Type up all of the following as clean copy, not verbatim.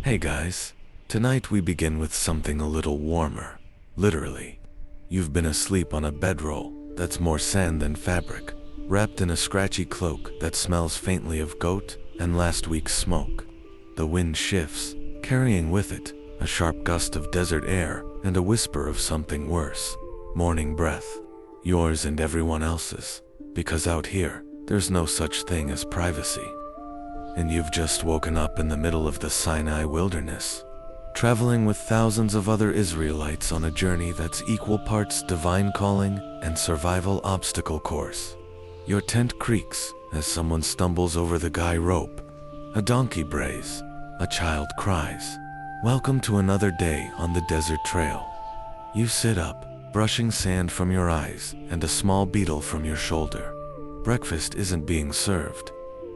Hey guys, tonight we begin with something a little warmer. Literally. You've been asleep on a bedroll that's more sand than fabric, wrapped in a scratchy cloak that smells faintly of goat and last week's smoke. The wind shifts, carrying with it a sharp gust of desert air and a whisper of something worse. Morning breath. Yours and everyone else's. Because out here, there's no such thing as privacy. And you've just woken up in the middle of the Sinai wilderness, traveling with thousands of other Israelites on a journey that's equal parts divine calling and survival obstacle course. Your tent creaks as someone stumbles over the guy rope. A donkey brays. A child cries. Welcome to another day on the desert trail. You sit up, brushing sand from your eyes and a small beetle from your shoulder. Breakfast isn't being served.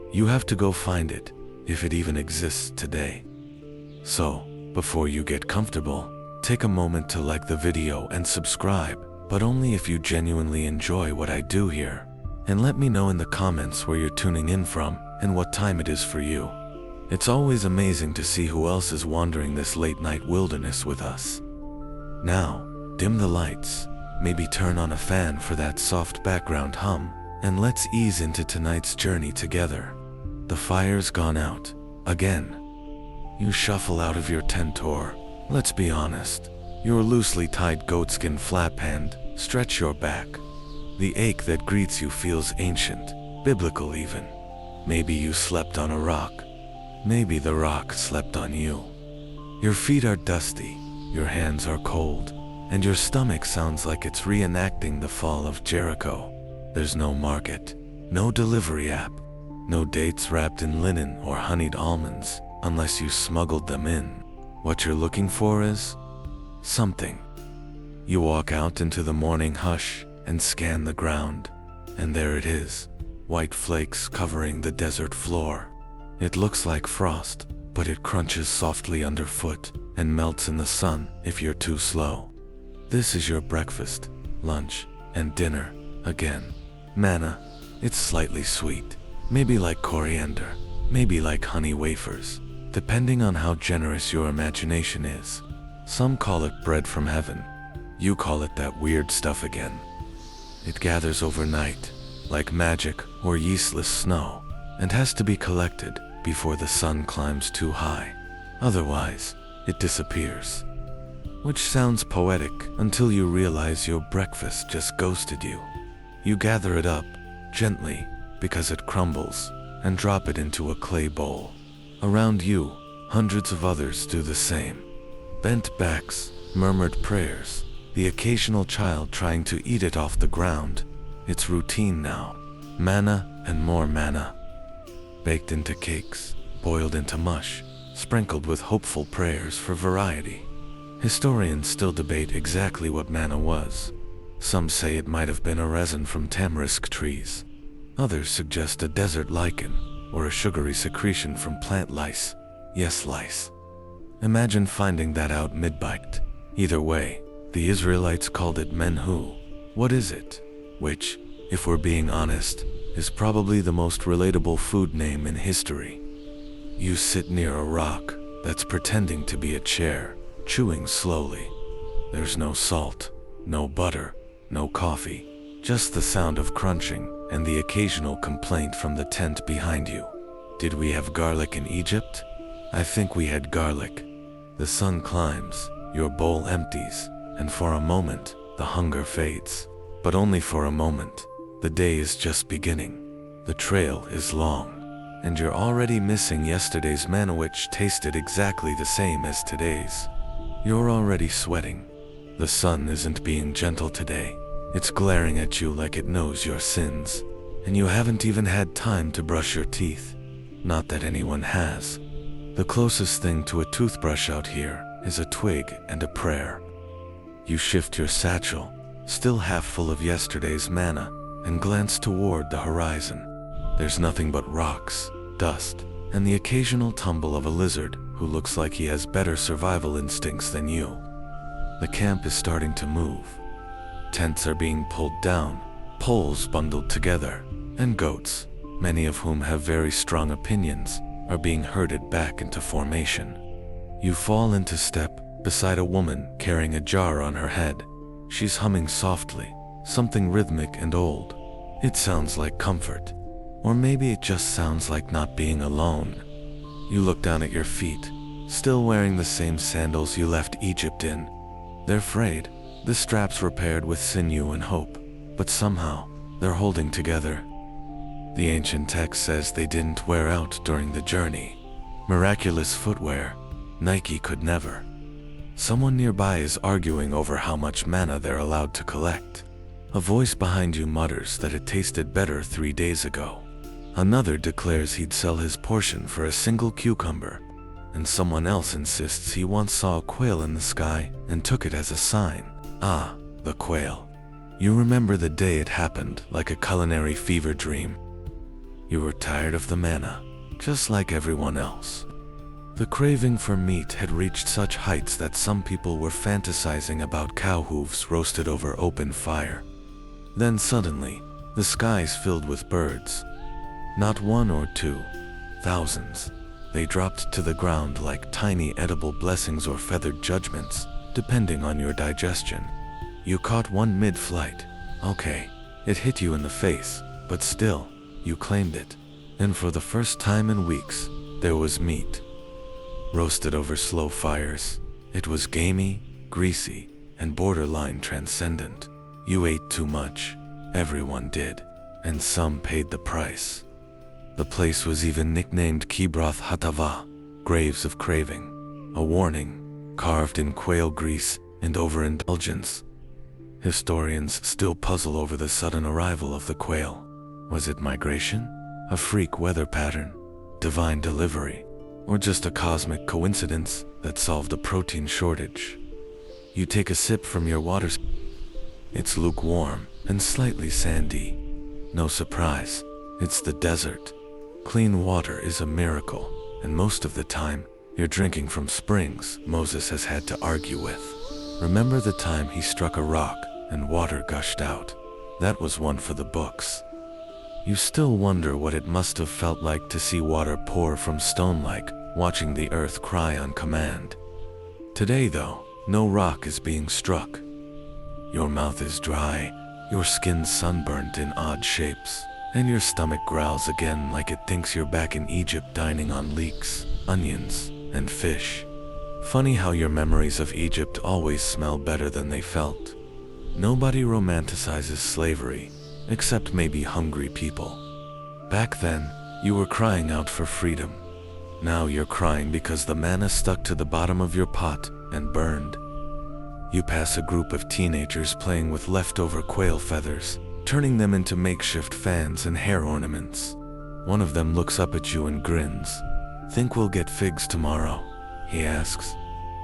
You have to go find it, if it even exists today. So, before you get comfortable, take a moment to like the video and subscribe, but only if you genuinely enjoy what I do here. And let me know in the comments where you're tuning in from and what time it is for you. It's always amazing to see who else is wandering this late-night wilderness with us. Now, dim the lights, maybe turn on a fan for that soft background hum, and let's ease into tonight's journey together. The fire's gone out, again. You shuffle out of your tent or, let's be honest, your loosely tied goatskin flap hand, stretch your back. The ache that greets you feels ancient, biblical even. Maybe you slept on a rock. Maybe the rock slept on you. Your feet are dusty, your hands are cold, and your stomach sounds like it's reenacting the fall of Jericho. There's no market, no delivery app, no dates wrapped in linen or honeyed almonds, unless you smuggled them in. What you're looking for is something. You walk out into the morning hush and scan the ground, and there it is, white flakes covering the desert floor. It looks like frost, but it crunches softly underfoot and melts in the sun if you're too slow. This is your breakfast, lunch, and dinner again. Manna. It's slightly sweet. Maybe like coriander, maybe like honey wafers, depending on how generous your imagination is. Some call it bread from heaven. You call it that weird stuff again. It gathers overnight, like magic or yeastless snow, and has to be collected before the sun climbs too high. Otherwise, it disappears. Which sounds poetic until you realize your breakfast just ghosted you. You gather it up, gently, because it crumbles, and drop it into a clay bowl. Around you, hundreds of others do the same. Bent backs, murmured prayers, the occasional child trying to eat it off the ground. It's routine now. Manna and more manna. Baked into cakes, boiled into mush, sprinkled with hopeful prayers for variety. Historians still debate exactly what manna was. Some say it might have been a resin from tamarisk trees. Others suggest a desert lichen, or a sugary secretion from plant lice. Yes, lice. Imagine finding that out mid-bite. Either way, the Israelites called it menhu. What is it? Which, if we're being honest, is probably the most relatable food name in history. You sit near a rock that's pretending to be a chair, chewing slowly. There's no salt, no butter, no coffee, just the sound of crunching and the occasional complaint from the tent behind you. Did we have garlic in Egypt? I think we had garlic. The sun climbs, your bowl empties, and for a moment, the hunger fades. But only for a moment. The day is just beginning. The trail is long, and you're already missing yesterday's manna, which tasted exactly the same as today's. You're already sweating. The sun isn't being gentle today. It's glaring at you like it knows your sins, and you haven't even had time to brush your teeth. Not that anyone has. The closest thing to a toothbrush out here is a twig and a prayer. You shift your satchel, still half full of yesterday's manna, and glance toward the horizon. There's nothing but rocks, dust, and the occasional tumble of a lizard who looks like he has better survival instincts than you. The camp is starting to move. Tents are being pulled down, poles bundled together, and goats, many of whom have very strong opinions, are being herded back into formation. You fall into step beside a woman carrying a jar on her head. She's humming softly, something rhythmic and old. It sounds like comfort. Or maybe it just sounds like not being alone. You look down at your feet, still wearing the same sandals you left Egypt in. They're frayed, the straps repaired with sinew and hope, but somehow they're holding together. The ancient text says they didn't wear out during the journey. Miraculous footwear, Nike could never. Someone nearby is arguing over how much manna they're allowed to collect. A voice behind you mutters that it tasted better 3 days ago. Another declares he'd sell his portion for a single cucumber, and someone else insists he once saw a quail in the sky and took it as a sign. Ah, the quail. You remember the day it happened like a culinary fever dream. You were tired of the manna, just like everyone else. The craving for meat had reached such heights that some people were fantasizing about cow hooves roasted over open fire. Then suddenly, the skies filled with birds. Not one or two, thousands. They dropped to the ground like tiny edible blessings or feathered judgments, depending on your digestion. You caught one mid-flight. Okay, it hit you in the face, but still, you claimed it. And for the first time in weeks, there was meat. Roasted over slow fires, it was gamey, greasy, and borderline transcendent. You ate too much. Everyone did, and some paid the price. The place was even nicknamed Kibroth Hatava, graves of craving, a warning carved in quail grease and overindulgence. Historians still puzzle over the sudden arrival of the quail. Was it migration? A freak weather pattern? Divine delivery? Or just a cosmic coincidence that solved a protein shortage? You take a sip from your water. It's lukewarm and slightly sandy. No surprise, it's the desert. Clean water is a miracle, and most of the time, you're drinking from springs Moses has had to argue with. Remember the time he struck a rock and water gushed out? That was one for the books. You still wonder what it must have felt like to see water pour from stone, like watching the earth cry on command. Today though, no rock is being struck. Your mouth is dry, your skin sunburnt in odd shapes, and your stomach growls again like it thinks you're back in Egypt dining on leeks, onions, and fish. Funny how your memories of Egypt always smell better than they felt. Nobody romanticizes slavery, except maybe hungry people. Back then, you were crying out for freedom. Now you're crying because the manna stuck to the bottom of your pot and burned. You pass a group of teenagers playing with leftover quail feathers, turning them into makeshift fans and hair ornaments. One of them looks up at you and grins. "Think we'll get figs tomorrow?" he asks.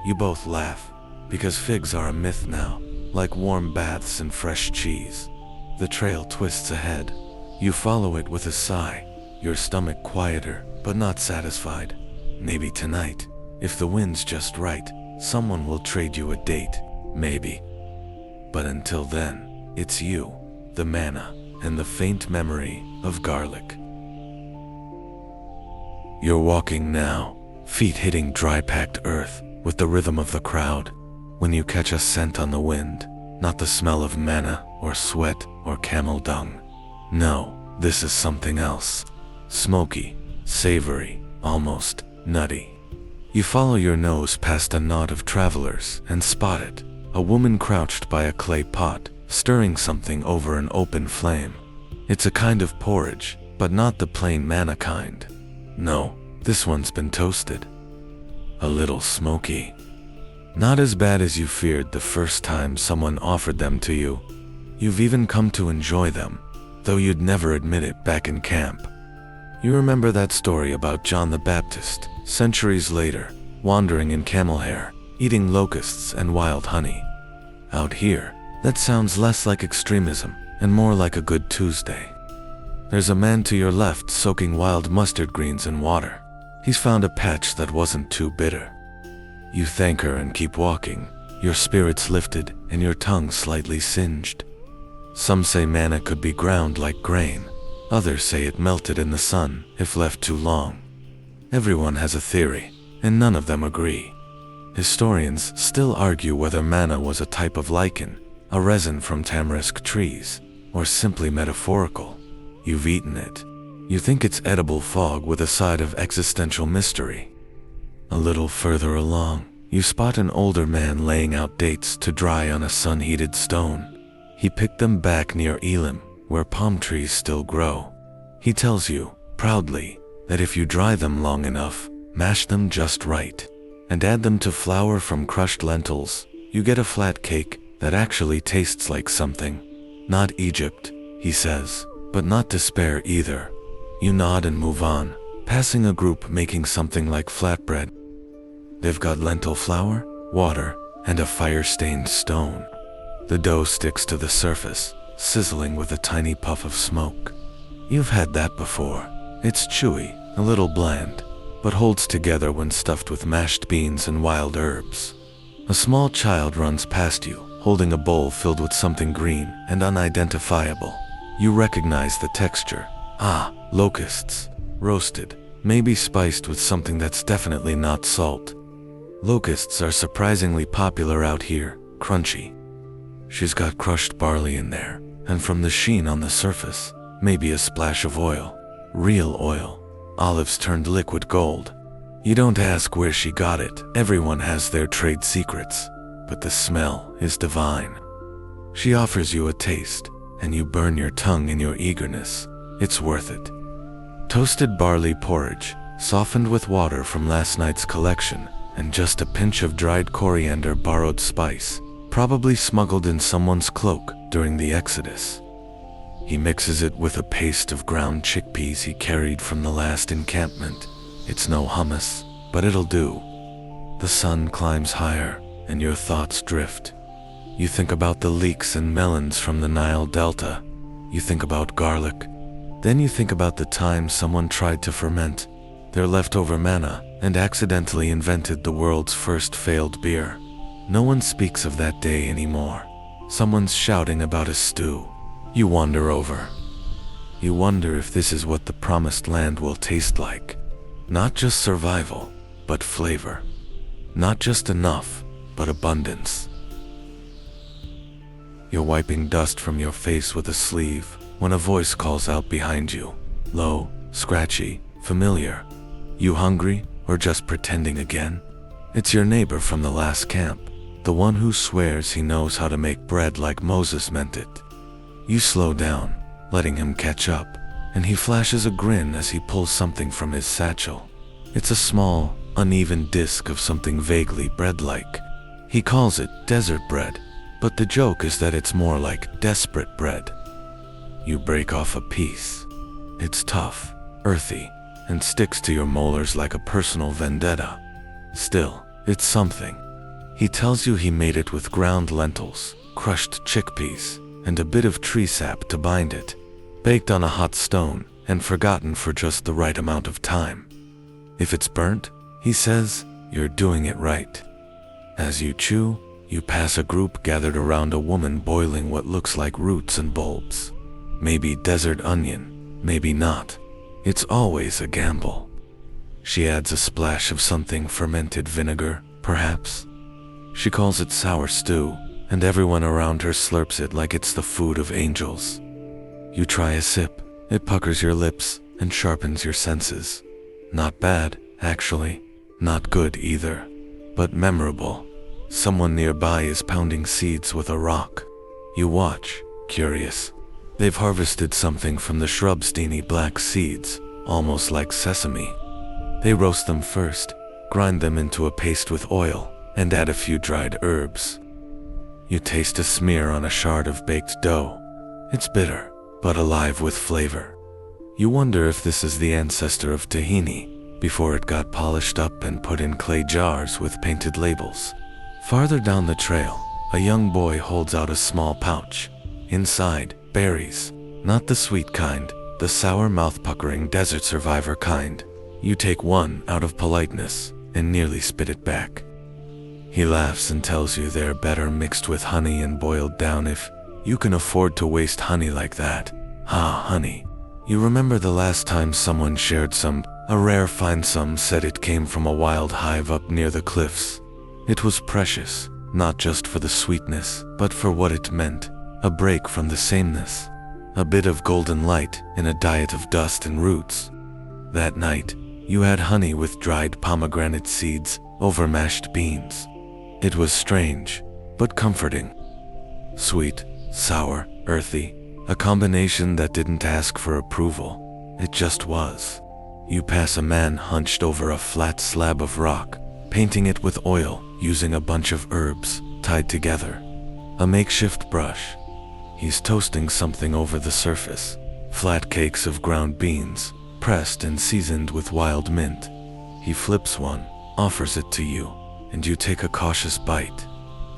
You both laugh, because figs are a myth now, like warm baths and fresh cheese. The trail twists ahead. You follow it with a sigh, your stomach quieter, but not satisfied. Maybe tonight, if the wind's just right, someone will trade you a date, maybe. But until then, it's you, the manna, and the faint memory of garlic. You're walking now, feet hitting dry-packed earth with the rhythm of the crowd, when you catch a scent on the wind, not the smell of manna or sweat or camel dung. No, this is something else. Smoky, savory, almost nutty. You follow your nose past a knot of travelers and spot it, a woman crouched by a clay pot, stirring something over an open flame. It's a kind of porridge, but not the plain manna kind. No, this one's been toasted. A little smoky. Not as bad as you feared the first time someone offered them to you. You've even come to enjoy them, though you'd never admit it back in camp. You remember that story about John the Baptist, centuries later, wandering in camel hair, eating locusts and wild honey. Out here, that sounds less like extremism and more like a good Tuesday. There's a man to your left soaking wild mustard greens in water. He's found a patch that wasn't too bitter. You thank her and keep walking, your spirits lifted and your tongue slightly singed. Some say manna could be ground like grain. Others say it melted in the sun if left too long. Everyone has a theory, and none of them agree. Historians still argue whether manna was a type of lichen, a resin from tamarisk trees, or simply metaphorical. You've eaten it. You think it's edible fog with a side of existential mystery. A little further along, you spot an older man laying out dates to dry on a sun-heated stone. He picked them back near Elim, where palm trees still grow. He tells you, proudly, that if you dry them long enough, mash them just right, and add them to flour from crushed lentils, you get a flat cake that actually tastes like something. Not Egypt, he says, but not despair either. You nod and move on, passing a group making something like flatbread. They've got lentil flour, water, and a fire-stained stone. The dough sticks to the surface, sizzling with a tiny puff of smoke. You've had that before. It's chewy, a little bland, but holds together when stuffed with mashed beans and wild herbs. A small child runs past you, holding a bowl filled with something green and unidentifiable. You recognize the texture. Ah, locusts. Roasted, maybe spiced with something that's definitely not salt. Locusts are surprisingly popular out here, crunchy. She's got crushed barley in there, and from the sheen on the surface, maybe a splash of oil. Real oil. Olives turned liquid gold. You don't ask where she got it. Everyone has their trade secrets, but the smell is divine. She offers you a taste, and you burn your tongue in your eagerness. It's worth it. Toasted barley porridge, softened with water from last night's collection, and just a pinch of dried coriander borrowed spice, probably smuggled in someone's cloak during the Exodus. He mixes it with a paste of ground chickpeas he carried from the last encampment. It's no hummus, but it'll do. The sun climbs higher, and your thoughts drift. You think about the leeks and melons from the Nile Delta. You think about garlic. Then you think about the time someone tried to ferment their leftover manna and accidentally invented the world's first failed beer. No one speaks of that day anymore. Someone's shouting about a stew. You wander over. You wonder if this is what the promised land will taste like. Not just survival, but flavor. Not just enough, but abundance. You're wiping dust from your face with a sleeve when a voice calls out behind you. Low, scratchy, familiar. You hungry, or just pretending again? It's your neighbor from the last camp, the one who swears he knows how to make bread like Moses meant it. You slow down, letting him catch up, and he flashes a grin as he pulls something from his satchel. It's a small, uneven disc of something vaguely bread-like. He calls it desert bread, but the joke is that it's more like desperate bread. You break off a piece. It's tough, earthy, and sticks to your molars like a personal vendetta. Still, it's something. He tells you he made it with ground lentils, crushed chickpeas, and a bit of tree sap to bind it, baked on a hot stone and forgotten for just the right amount of time. If it's burnt, he says, you're doing it right. As you chew, you pass a group gathered around a woman boiling what looks like roots and bulbs. Maybe desert onion, maybe not. It's always a gamble. She adds a splash of something fermented vinegar, perhaps. She calls it sour stew, and everyone around her slurps it like it's the food of angels. You try a sip, it puckers your lips and sharpens your senses. Not bad, actually. Not good either, but memorable. Someone nearby is pounding seeds with a rock. You watch, curious. They've harvested something from the shrub's teeny black seeds, almost like sesame. They roast them first, grind them into a paste with oil, and add a few dried herbs. You taste a smear on a shard of baked dough. It's bitter, but alive with flavor. You wonder if this is the ancestor of tahini, before it got polished up and put in clay jars with painted labels. Farther down the trail, a young boy holds out a small pouch. Inside, berries. Not the sweet kind, the sour mouth-puckering desert survivor kind. You take one out of politeness and nearly spit it back. He laughs and tells you they're better mixed with honey and boiled down if you can afford to waste honey like that. Ah, honey. You remember the last time someone shared some, a rare find. Some said it came from a wild hive up near the cliffs. It was precious, not just for the sweetness, but for what it meant, a break from the sameness, a bit of golden light in a diet of dust and roots. That night, you had honey with dried pomegranate seeds over mashed beans. It was strange, but comforting. Sweet, sour, earthy, a combination that didn't ask for approval. It just was. You pass a man hunched over a flat slab of rock, painting it with oil using a bunch of herbs tied together. A makeshift brush. He's toasting something over the surface. Flat cakes of ground beans, pressed and seasoned with wild mint. He flips one, offers it to you, and you take a cautious bite.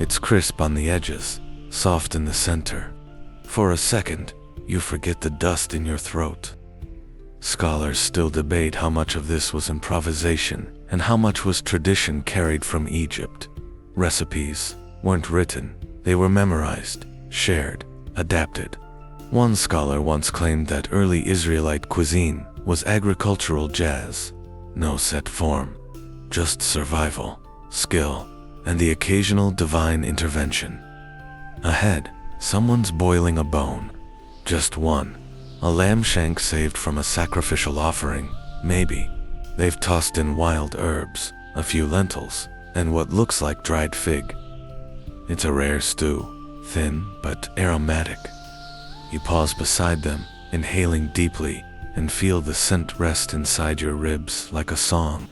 It's crisp on the edges, soft in the center. For a second, you forget the dust in your throat. Scholars still debate how much of this was improvisation and how much was tradition carried from Egypt. Recipes weren't written, they were memorized, shared, adapted. One scholar once claimed that early Israelite cuisine was agricultural jazz. No set form, just survival, skill, and the occasional divine intervention. Ahead, someone's boiling a bone. Just one. A lamb shank saved from a sacrificial offering, maybe. They've tossed in wild herbs, a few lentils, and what looks like dried fig. It's a rare stew, thin but aromatic. You pause beside them, inhaling deeply, and feel the scent rest inside your ribs like a song.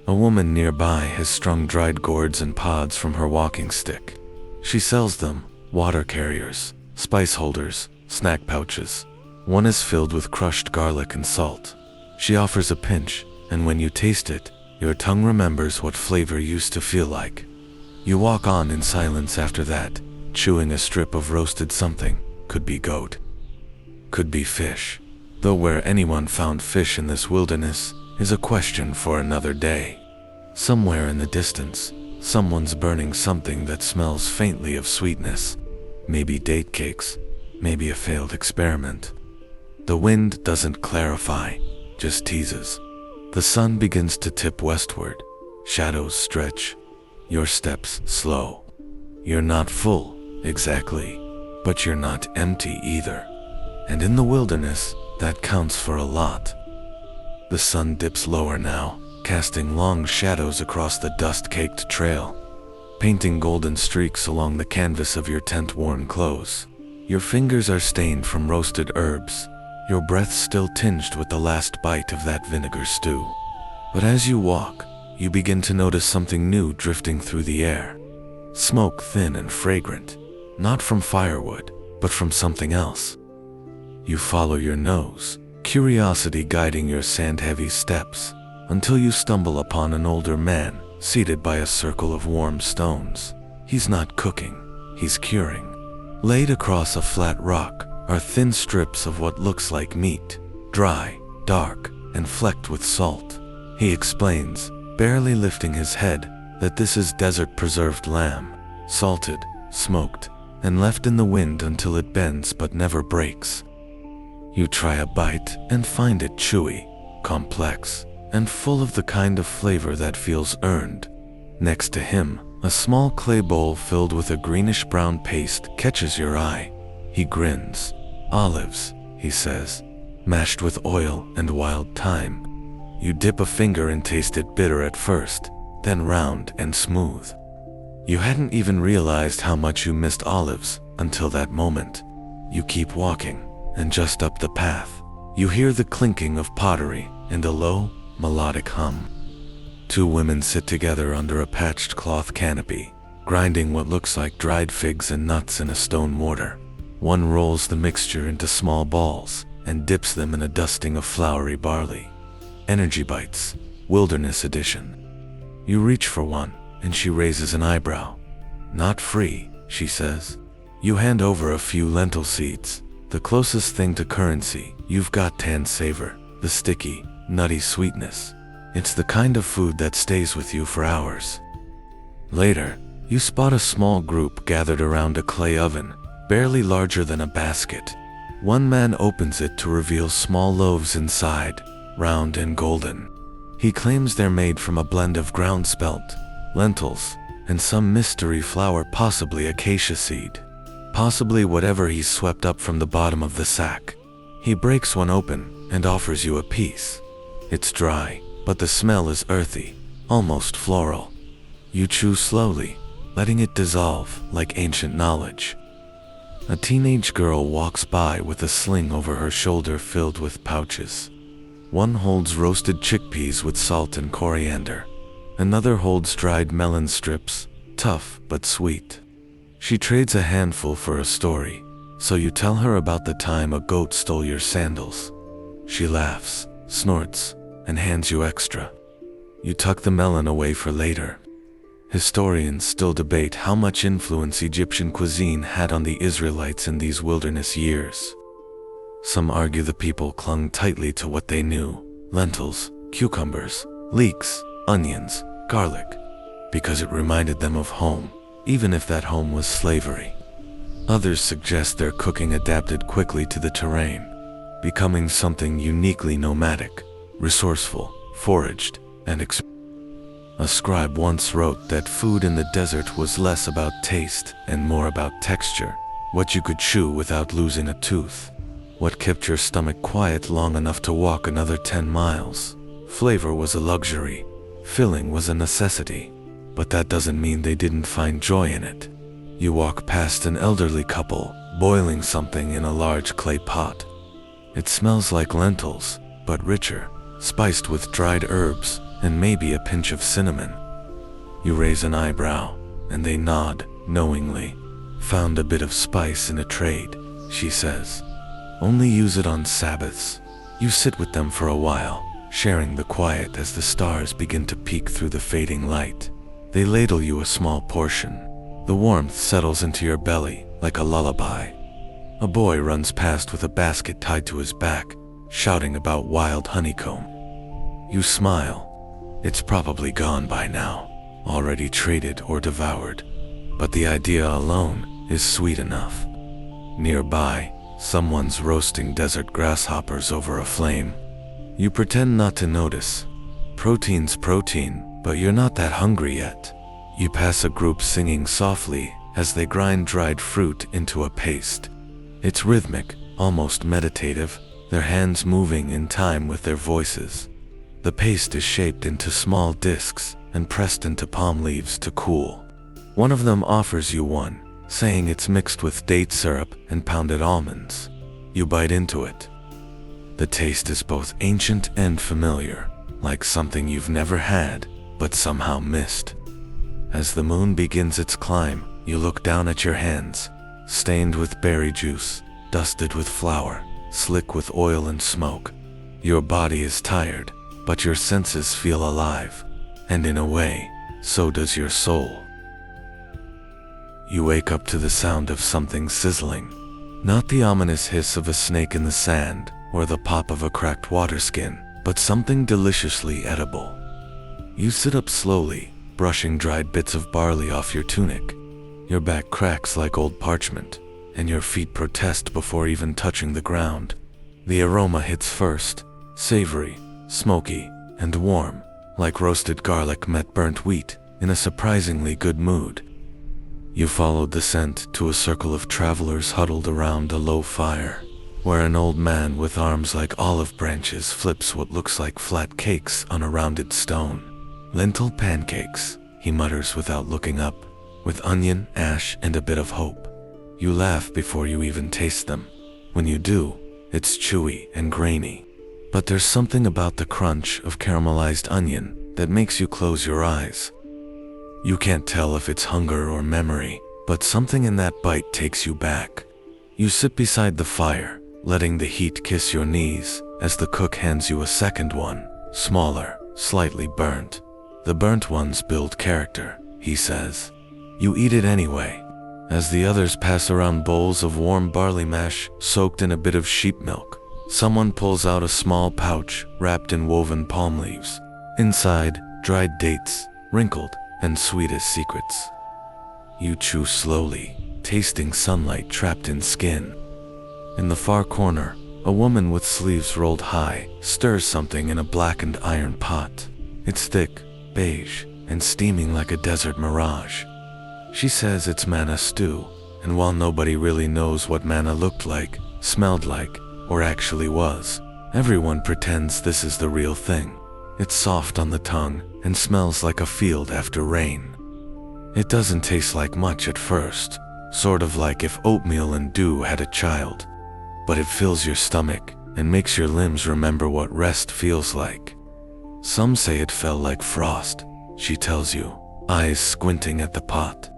A woman nearby has strung dried gourds and pods from her walking stick. She sells them, water carriers, spice holders, snack pouches. One is filled with crushed garlic and salt. She offers a pinch, and when you taste it, your tongue remembers what flavor used to feel like. You walk on in silence after that, chewing a strip of roasted something. Could be goat. Could be fish. Though where anyone found fish in this wilderness is a question for another day. Somewhere in the distance, someone's burning something that smells faintly of sweetness. Maybe date cakes, maybe a failed experiment. The wind doesn't clarify, just teases. The sun begins to tip westward. Shadows stretch. Your steps slow. You're not full, exactly, but you're not empty either. And in the wilderness, that counts for a lot. The sun dips lower now, casting long shadows across the dust-caked trail, painting golden streaks along the canvas of your tent-worn clothes. Your fingers are stained from roasted herbs, your breath still tinged with the last bite of that vinegar stew. But as you walk, you begin to notice something new drifting through the air. Smoke thin and fragrant, not from firewood, but from something else. You follow your nose, curiosity guiding your sand-heavy steps, until you stumble upon an older man seated by a circle of warm stones. He's not cooking, he's curing. Laid across a flat rock are thin strips of what looks like meat, dry, dark, and flecked with salt. He explains, barely lifting his head, that this is desert-preserved lamb, salted, smoked, and left in the wind until it bends but never breaks. You try a bite and find it chewy, complex, and full of the kind of flavor that feels earned. Next to him, a small clay bowl filled with a greenish-brown paste catches your eye. He grins. Olives, he says, mashed with oil and wild thyme. You dip a finger and taste it bitter at first, then round and smooth. You hadn't even realized how much you missed olives until that moment. You keep walking, and just up the path, you hear the clinking of pottery and a low, melodic hum. Two women sit together under a patched cloth canopy, grinding what looks like dried figs and nuts in a stone mortar. One rolls the mixture into small balls and dips them in a dusting of floury barley. Energy bites, wilderness edition. You reach for one, and she raises an eyebrow. Not free, she says. You hand over a few lentil seeds, the closest thing to currency you've got. Tan savor, the sticky, nutty sweetness. It's the kind of food that stays with you for hours. Later, you spot a small group gathered around a clay oven, barely larger than a basket. One man opens it to reveal small loaves inside, round and golden. He claims they're made from a blend of ground spelt, lentils, and some mystery flower, possibly acacia seed. Possibly whatever he's swept up from the bottom of the sack. He breaks one open and offers you a piece. It's dry, but the smell is earthy, almost floral. You chew slowly, letting it dissolve like ancient knowledge. A teenage girl walks by with a sling over her shoulder filled with pouches. One holds roasted chickpeas with salt and coriander. Another holds dried melon strips, tough but sweet. She trades a handful for a story, so you tell her about the time a goat stole your sandals. She laughs, snorts, and hands you extra. You tuck the melon away for later. Historians still debate how much influence Egyptian cuisine had on the Israelites in these wilderness years. Some argue the people clung tightly to what they knew: lentils, cucumbers, leeks, onions, garlic, because it reminded them of home, even if that home was slavery. Others suggest their cooking adapted quickly to the terrain, becoming something uniquely nomadic, resourceful, foraged, and A scribe once wrote that food in the desert was less about taste and more about texture, what you could chew without losing a tooth, what kept your stomach quiet long enough to walk another 10 miles. Flavor was a luxury, filling was a necessity, but that doesn't mean they didn't find joy in it. You walk past an elderly couple, boiling something in a large clay pot. It smells like lentils, but richer, spiced with dried herbs and maybe a pinch of cinnamon. You raise an eyebrow, and they nod, knowingly. Found a bit of spice in a trade, she says. Only use it on Sabbaths. You sit with them for a while, sharing the quiet as the stars begin to peek through the fading light. They ladle you a small portion. The warmth settles into your belly like a lullaby. A boy runs past with a basket tied to his back, shouting about wild honeycomb. You smile. It's probably gone by now, already traded or devoured, but the idea alone is sweet enough. Nearby, someone's roasting desert grasshoppers over a flame. You pretend not to notice. Protein's protein, but you're not that hungry yet. You pass a group singing softly as they grind dried fruit into a paste. It's rhythmic, almost meditative, their hands moving in time with their voices. The paste is shaped into small discs and pressed into palm leaves to cool. One of them offers you one, saying it's mixed with date syrup and pounded almonds. You bite into it. The taste is both ancient and familiar, like something you've never had, but somehow missed. As the moon begins its climb, you look down at your hands, stained with berry juice, dusted with flour, slick with oil and smoke. Your body is tired, but your senses feel alive, and in a way, so does your soul. You wake up to the sound of something sizzling, not the ominous hiss of a snake in the sand or the pop of a cracked water skin, but something deliciously edible. You sit up slowly, brushing dried bits of barley off your tunic. Your back cracks like old parchment, and your feet protest before even touching the ground. The aroma hits first, savory, smoky, and warm, like roasted garlic met burnt wheat, in a surprisingly good mood. You followed the scent to a circle of travelers huddled around a low fire, where an old man with arms like olive branches flips what looks like flat cakes on a rounded stone. "Lentil pancakes," he mutters without looking up, with onion, ash, and a bit of hope. You laugh before you even taste them. When you do, it's chewy and grainy. But there's something about the crunch of caramelized onion that makes you close your eyes. You can't tell if it's hunger or memory, but something in that bite takes you back. You sit beside the fire, letting the heat kiss your knees as the cook hands you a second one, smaller, slightly burnt. "The burnt ones build character," he says. You eat it anyway, as the others pass around bowls of warm barley mash soaked in a bit of sheep milk. Someone pulls out a small pouch wrapped in woven palm leaves. Inside, dried dates, wrinkled and sweet as secrets. You chew slowly, tasting sunlight trapped in skin. In the far corner, a woman with sleeves rolled high stirs something in a blackened iron pot. It's thick, beige, and steaming like a desert mirage. She says it's manna stew, and while nobody really knows what manna looked like, smelled like, or actually was, everyone pretends this is the real thing. It's soft on the tongue and smells like a field after rain. It doesn't taste like much at first, sort of like if oatmeal and dew had a child. But it fills your stomach and makes your limbs remember what rest feels like. Some say it felt like frost, she tells you, eyes squinting at the pot.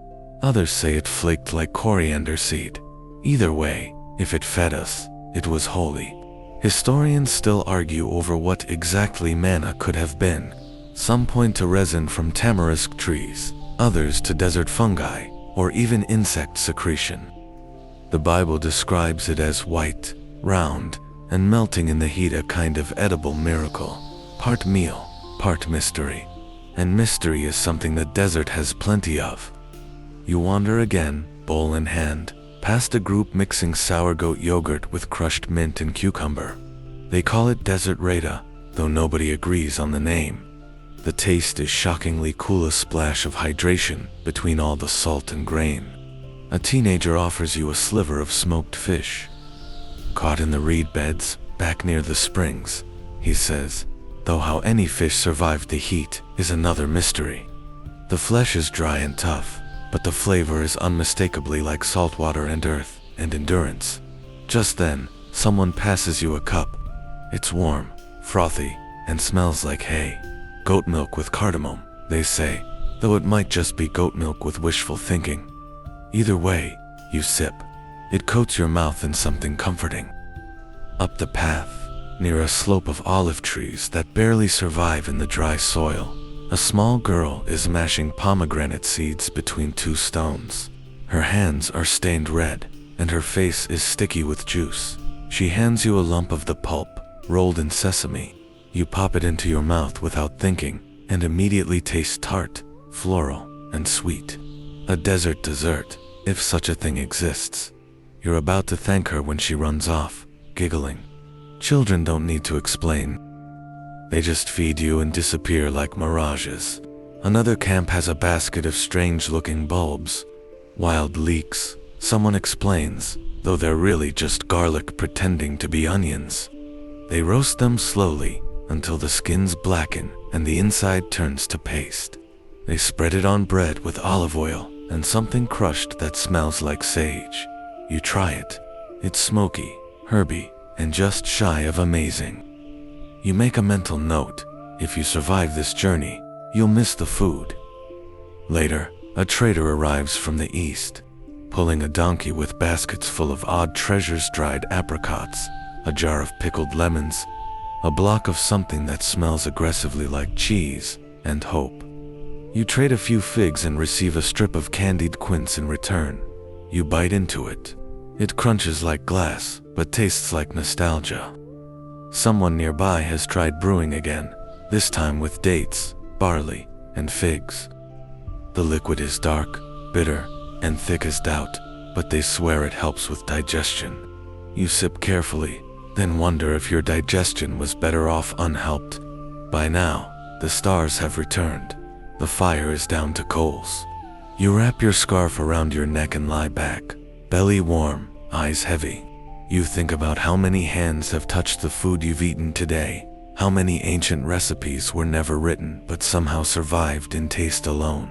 Others say it flaked like coriander seed. Either way, if it fed us, it was holy. Historians still argue over what exactly manna could have been. Some point to resin from tamarisk trees, others to desert fungi, or even insect secretion. The Bible describes it as white, round, and melting in the heat, a kind of edible miracle. Part meal, part mystery. And mystery is something the desert has plenty of. You wander again, bowl in hand, past a group mixing sour goat yogurt with crushed mint and cucumber. They call it desert reda, though nobody agrees on the name. The taste is shockingly cool, a splash of hydration between all the salt and grain. A teenager offers you a sliver of smoked fish. Caught in the reed beds, back near the springs, he says, though how any fish survived the heat is another mystery. The flesh is dry and tough, but the flavor is unmistakably like saltwater and earth and endurance. Just then, someone passes you a cup. It's warm, frothy, and smells like hay. Goat milk with cardamom, they say, though it might just be goat milk with wishful thinking. Either way, you sip. It coats your mouth in something comforting. Up the path, near a slope of olive trees that barely survive in the dry soil, a small girl is mashing pomegranate seeds between two stones. Her hands are stained red, and her face is sticky with juice. She hands you a lump of the pulp, rolled in sesame. You pop it into your mouth without thinking, and immediately taste tart, floral, and sweet. A desert dessert, if such a thing exists. You're about to thank her when she runs off, giggling. Children don't need to explain. They just feed you and disappear like mirages. Another camp has a basket of strange-looking bulbs. Wild leeks, someone explains, though they're really just garlic pretending to be onions. They roast them slowly until the skins blacken and the inside turns to paste. They spread it on bread with olive oil and something crushed that smells like sage. You try it. It's smoky, herby, and just shy of amazing. You make a mental note. If you survive this journey, you'll miss the food. Later, a trader arrives from the east, pulling a donkey with baskets full of odd treasures: dried apricots, a jar of pickled lemons, a block of something that smells aggressively like cheese, and hope. You trade a few figs and receive a strip of candied quince in return. You bite into it. It crunches like glass, but tastes like nostalgia. Someone nearby has tried brewing again, this time with dates, barley, and figs. The liquid is dark, bitter, and thick as doubt, but they swear it helps with digestion. You sip carefully, then wonder if your digestion was better off unhelped. By now, the stars have returned. The fire is down to coals. You wrap your scarf around your neck and lie back, belly warm, eyes heavy. You think about how many hands have touched the food you've eaten today, how many ancient recipes were never written but somehow survived in taste alone.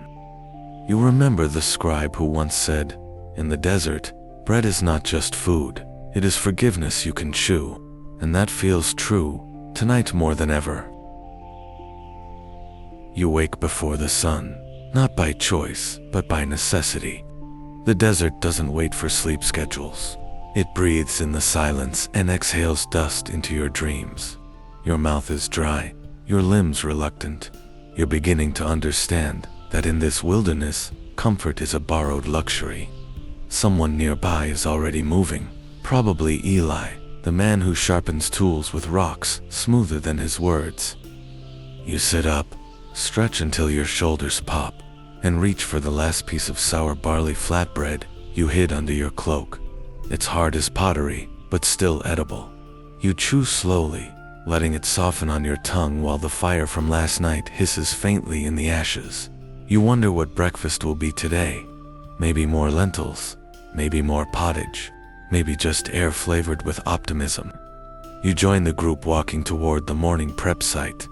You remember the scribe who once said, "In the desert, bread is not just food, it is forgiveness you can chew," and that feels true, tonight more than ever. You wake before the sun, not by choice, but by necessity. The desert doesn't wait for sleep schedules. It breathes in the silence and exhales dust into your dreams. Your mouth is dry, your limbs reluctant. You're beginning to understand that in this wilderness, comfort is a borrowed luxury. Someone nearby is already moving, probably Eli, the man who sharpens tools with rocks smoother than his words. You sit up, stretch until your shoulders pop, and reach for the last piece of sour barley flatbread you hid under your cloak. It's hard as pottery, but still edible. You chew slowly, letting it soften on your tongue while the fire from last night hisses faintly in the ashes. You wonder what breakfast will be today. Maybe more lentils, maybe more pottage, maybe just air flavored with optimism. You join the group walking toward the morning prep site.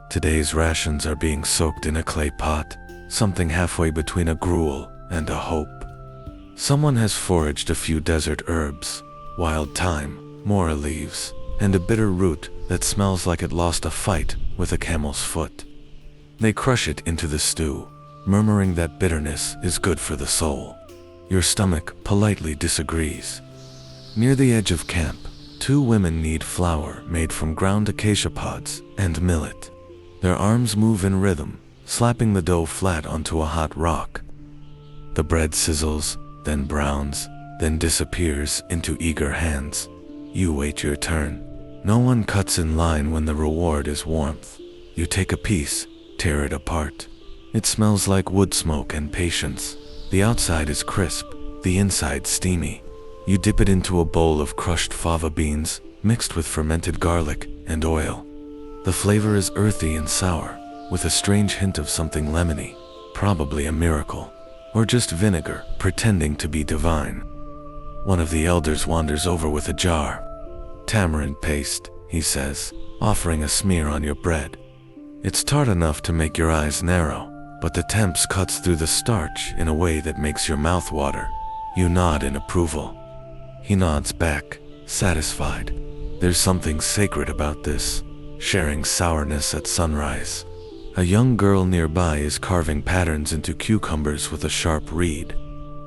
Today's rations are being soaked in a clay pot, something halfway between a gruel and a hope. Someone has foraged a few desert herbs, wild thyme, mora leaves, and a bitter root that smells like it lost a fight with a camel's foot. They crush it into the stew, murmuring that bitterness is good for the soul. Your stomach politely disagrees. Near the edge of camp, two women knead flour made from ground acacia pods and millet. Their arms move in rhythm, slapping the dough flat onto a hot rock. The bread sizzles, then browns, then disappears into eager hands. You wait your turn. No one cuts in line when the reward is warmth. You take a piece, tear it apart. It smells like wood smoke and patience. The outside is crisp, the inside steamy. You dip it into a bowl of crushed fava beans, mixed with fermented garlic and oil. The flavor is earthy and sour, with a strange hint of something lemony, probably a miracle, or just vinegar pretending to be divine. One of the elders wanders over with a jar. Tamarind paste, he says, offering a smear on your bread. It's tart enough to make your eyes narrow, but the temps cuts through the starch in a way that makes your mouth water. You nod in approval. He nods back, satisfied. There's something sacred about this, sharing sourness at sunrise. A young girl nearby is carving patterns into cucumbers with a sharp reed.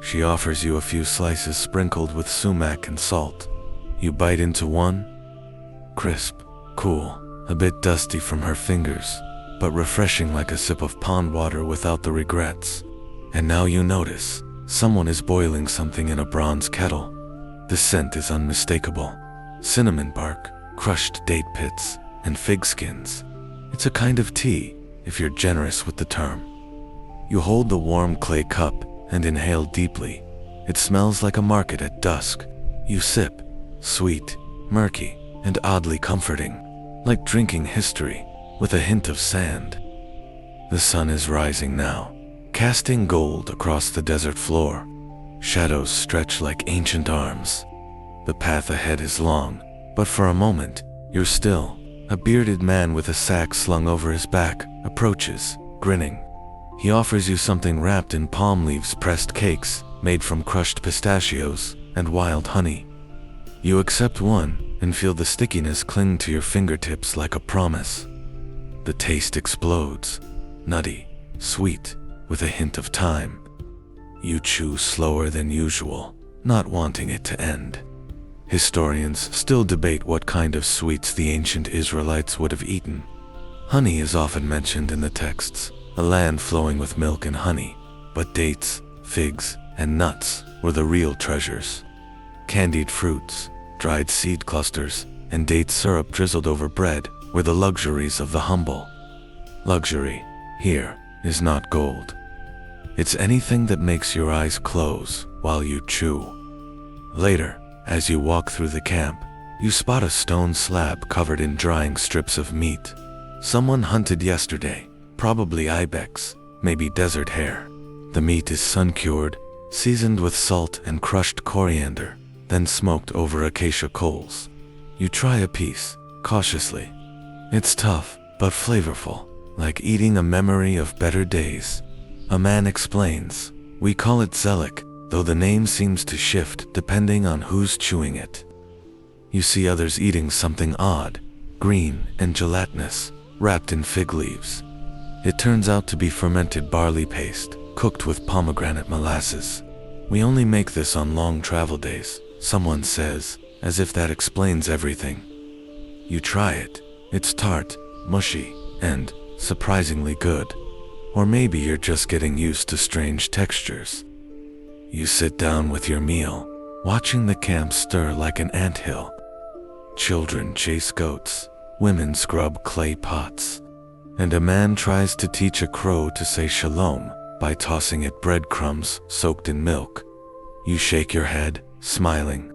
She offers you a few slices sprinkled with sumac and salt. You bite into one. Crisp, cool, a bit dusty from her fingers, but refreshing like a sip of pond water without the regrets. And now you notice, someone is boiling something in a bronze kettle. The scent is unmistakable. Cinnamon bark, crushed date pits, and fig skins. It's a kind of tea, if you're generous with the term. You hold the warm clay cup and inhale deeply. It smells like a market at dusk. You sip, sweet, murky, and oddly comforting, like drinking history with a hint of sand. The sun is rising now, casting gold across the desert floor. Shadows stretch like ancient arms. The path ahead is long, but for a moment, you're still. A bearded man with a sack slung over his back approaches, grinning. He offers you something wrapped in palm leaves, pressed cakes made from crushed pistachios and wild honey. You accept one and feel the stickiness cling to your fingertips like a promise. The taste explodes, nutty, sweet, with a hint of thyme. You chew slower than usual, not wanting it to end. Historians still debate what kind of sweets the ancient Israelites would have eaten. Honey is often mentioned in the texts, a land flowing with milk and honey, but dates, figs, and nuts were the real treasures. Candied fruits, dried seed clusters, and date syrup drizzled over bread were the luxuries of the humble. Luxury, here, is not gold. It's anything that makes your eyes close while you chew. Later, as you walk through the camp, you spot a stone slab covered in drying strips of meat. Someone hunted yesterday, probably ibex, maybe desert hare. The meat is sun-cured, seasoned with salt and crushed coriander, then smoked over acacia coals. You try a piece, cautiously. It's tough, but flavorful, like eating a memory of better days. A man explains, "We call it zelik, though the name seems to shift depending on who's chewing it." You see others eating something odd, green and gelatinous, wrapped in fig leaves. It turns out to be fermented barley paste, cooked with pomegranate molasses. "We only make this on long travel days," someone says, as if that explains everything. You try it. It's tart, mushy, and surprisingly good. Or maybe you're just getting used to strange textures. You sit down with your meal, watching the camp stir like an anthill. Children chase goats, women scrub clay pots, and a man tries to teach a crow to say shalom by tossing it breadcrumbs soaked in milk. You shake your head, smiling.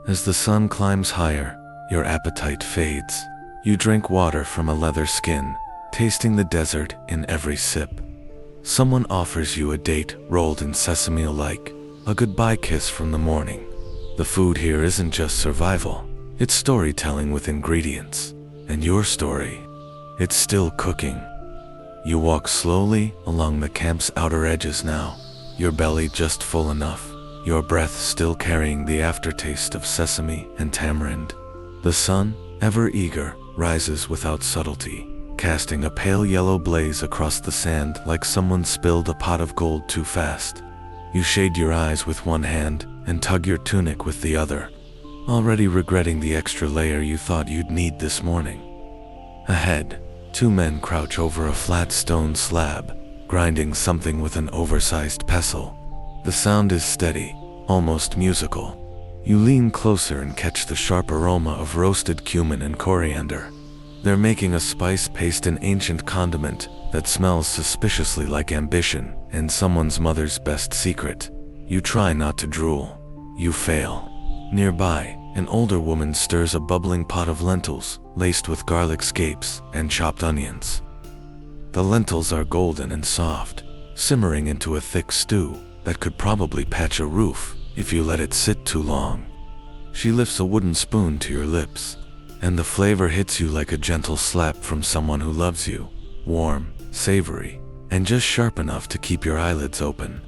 As the sun climbs higher, your appetite fades. You drink water from a leather skin, tasting the desert in every sip. Someone offers you a date rolled in sesame like a goodbye kiss from the morning. The food here isn't just survival, it's storytelling with ingredients. And your story, it's still cooking. You walk slowly along the camp's outer edges now, your belly just full enough, your breath still carrying the aftertaste of sesame and tamarind. The sun, ever eager, rises without subtlety, casting a pale yellow blaze across the sand like someone spilled a pot of gold too fast. You shade your eyes with one hand and tug your tunic with the other, already regretting the extra layer you thought you'd need this morning. Ahead, two men crouch over a flat stone slab, grinding something with an oversized pestle. The sound is steady, almost musical. You lean closer and catch the sharp aroma of roasted cumin and coriander. They're making a spice paste, an ancient condiment that smells suspiciously like ambition and someone's mother's best secret. You try not to drool. You fail. Nearby, an older woman stirs a bubbling pot of lentils, laced with garlic scapes and chopped onions. The lentils are golden and soft, simmering into a thick stew that could probably patch a roof if you let it sit too long. She lifts a wooden spoon to your lips, and the flavor hits you like a gentle slap from someone who loves you, warm, savory, and just sharp enough to keep your eyelids open.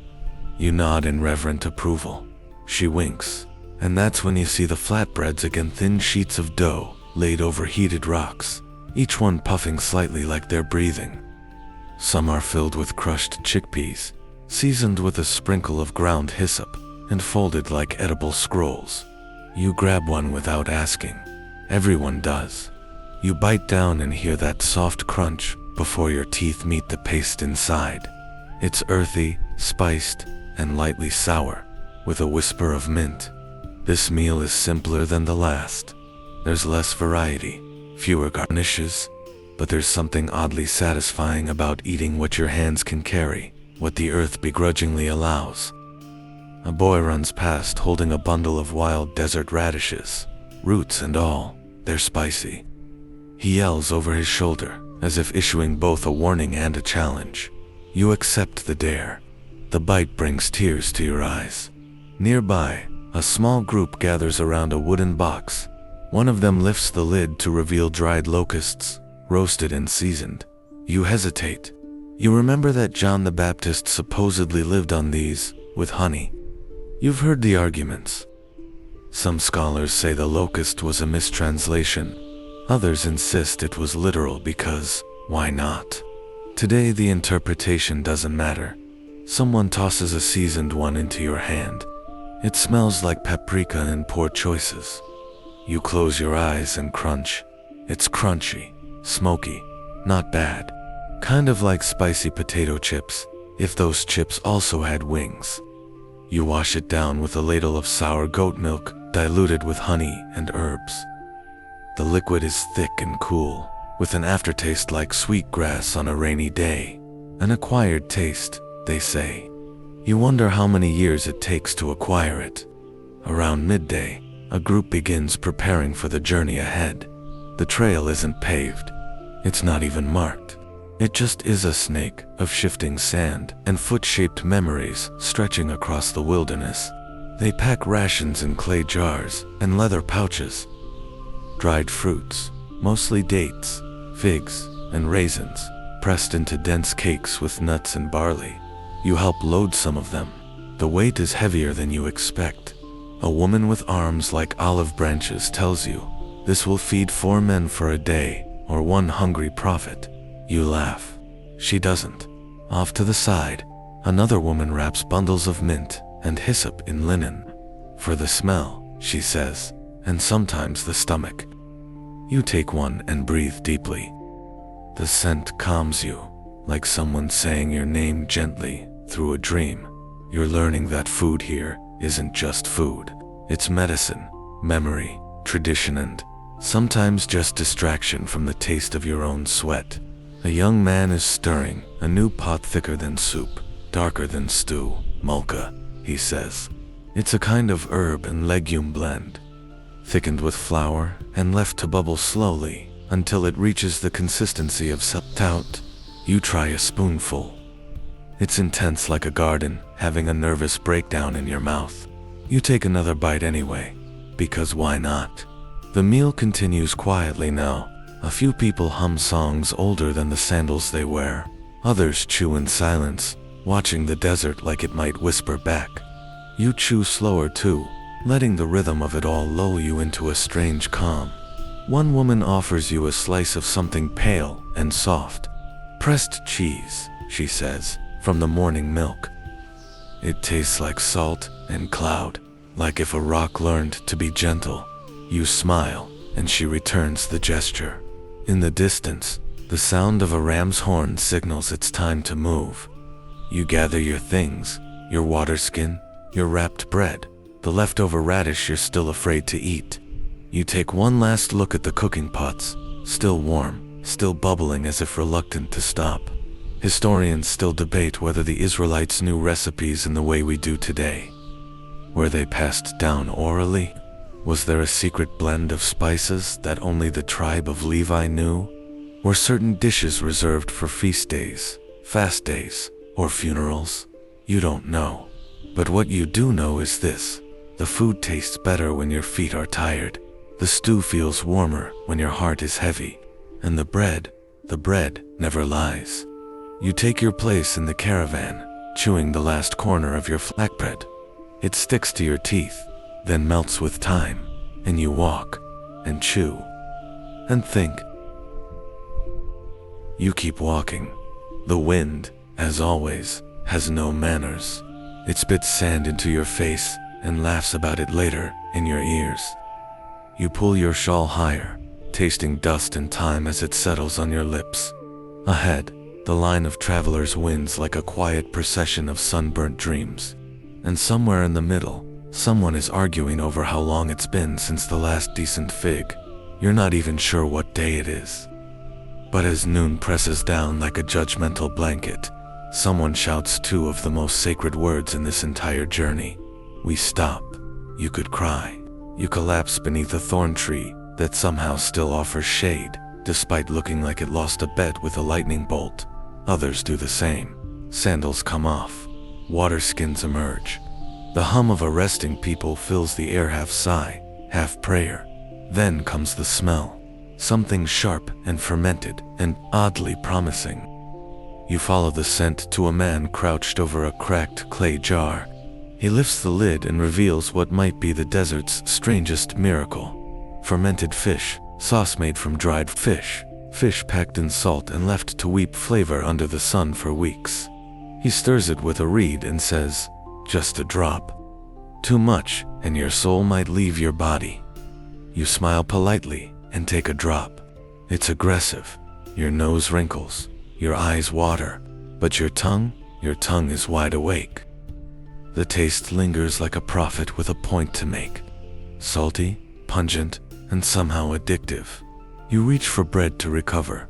You nod in reverent approval. She winks, and that's when you see the flatbreads again, thin sheets of dough laid over heated rocks, each one puffing slightly like they're breathing. Some are filled with crushed chickpeas, seasoned with a sprinkle of ground hyssop, and folded like edible scrolls. You grab one without asking. Everyone does. You bite down and hear that soft crunch before your teeth meet the paste inside. It's earthy, spiced, and lightly sour, with a whisper of mint. This meal is simpler than the last. There's less variety, fewer garnishes, but there's something oddly satisfying about eating what your hands can carry, what the earth begrudgingly allows. A boy runs past holding a bundle of wild desert radishes, roots and all. They're spicy. He yells over his shoulder, as if issuing both a warning and a challenge. You accept the dare. The bite brings tears to your eyes. Nearby, a small group gathers around a wooden box. One of them lifts the lid to reveal dried locusts, roasted and seasoned. You hesitate. You remember that John the Baptist supposedly lived on these, with honey. You've heard the arguments. Some scholars say the locust was a mistranslation. Others insist it was literal because, why not? Today the interpretation doesn't matter. Someone tosses a seasoned one into your hand. It smells like paprika and poor choices. You close your eyes and crunch. It's crunchy, smoky, not bad. Kind of like spicy potato chips, if those chips also had wings. You wash it down with a ladle of sour goat milk, diluted with honey and herbs. The liquid is thick and cool, with an aftertaste like sweet grass on a rainy day. An acquired taste, they say. You wonder how many years it takes to acquire it. Around midday, a group begins preparing for the journey ahead. The trail isn't paved. It's not even marked. It just is a snake of shifting sand and foot-shaped memories stretching across the wilderness. They pack rations in clay jars and leather pouches. Dried fruits, mostly dates, figs, and raisins, pressed into dense cakes with nuts and barley. You help load some of them. The weight is heavier than you expect. A woman with arms like olive branches tells you, this will feed 4 men for a day, or 1 hungry prophet. You laugh. She doesn't. Off to the side, another woman wraps bundles of mint and hyssop in linen. For the smell, she says, and sometimes the stomach. You take one and breathe deeply. The scent calms you, like someone saying your name gently through a dream. You're learning that food here isn't just food. It's medicine, memory, tradition, and sometimes just distraction from the taste of your own sweat. A young man is stirring a new pot thicker than soup, darker than stew, mulka, he says. It's a kind of herb and legume blend, thickened with flour and left to bubble slowly until it reaches the consistency of stout. You try a spoonful. It's intense like a garden, having a nervous breakdown in your mouth. You take another bite anyway, because why not? The meal continues quietly now. A few people hum songs older than the sandals they wear. Others chew in silence, watching the desert like it might whisper back. You chew slower too, letting the rhythm of it all lull you into a strange calm. One woman offers you a slice of something pale and soft. Pressed cheese, she says, from the morning milk. It tastes like salt and cloud, like if a rock learned to be gentle. You smile, and she returns the gesture. In the distance, the sound of a ram's horn signals it's time to move. You gather your things, your water skin, your wrapped bread, the leftover radish you're still afraid to eat. You take one last look at the cooking pots, still warm, still bubbling as if reluctant to stop. Historians still debate whether the Israelites knew recipes in the way we do today. Were they passed down orally? Was there a secret blend of spices that only the tribe of Levi knew? Were certain dishes reserved for feast days, fast days, or funerals? You don't know. But what you do know is this: the food tastes better when your feet are tired. The stew feels warmer when your heart is heavy. And the bread never lies. You take your place in the caravan, chewing the last corner of your flatbread. It sticks to your teeth, then melts with time, and you walk, and chew, and think. You keep walking. The wind, as always, has no manners. It spits sand into your face and laughs about it later in your ears. You pull your shawl higher, tasting dust and time as it settles on your lips. Ahead, the line of travelers winds like a quiet procession of sunburnt dreams. And somewhere in the middle, someone is arguing over how long it's been since the last decent fig. You're not even sure what day it is. But as noon presses down like a judgmental blanket, someone shouts two of the most sacred words in this entire journey. We stop. You could cry. You collapse beneath a thorn tree that somehow still offers shade, despite looking like it lost a bet with a lightning bolt. Others do the same. Sandals come off. Water skins emerge. The hum of a resting people fills the air, half sigh, half prayer. Then comes the smell. Something sharp and fermented and oddly promising. You follow the scent to a man crouched over a cracked clay jar. He lifts the lid and reveals what might be the desert's strangest miracle. Fermented fish, sauce made from dried fish, fish packed in salt and left to weep flavor under the sun for weeks. He stirs it with a reed and says, "Just a drop. Too much, and your soul might leave your body." You smile politely and take a drop. It's aggressive. Your nose wrinkles, your eyes water, but your tongue is wide awake. The taste lingers like a prophet with a point to make. Salty, pungent, and somehow addictive. You reach for bread to recover.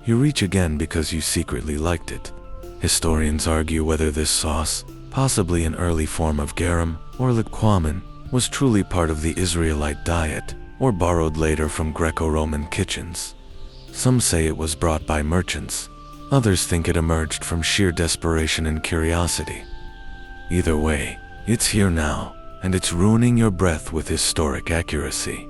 You reach again because you secretly liked it. Historians argue whether this sauce, possibly an early form of garum or liquamen, was truly part of the Israelite diet or borrowed later from Greco-Roman kitchens. Some say it was brought by merchants. Others think it emerged from sheer desperation and curiosity. Either way, it's here now, and it's ruining your breath with historic accuracy.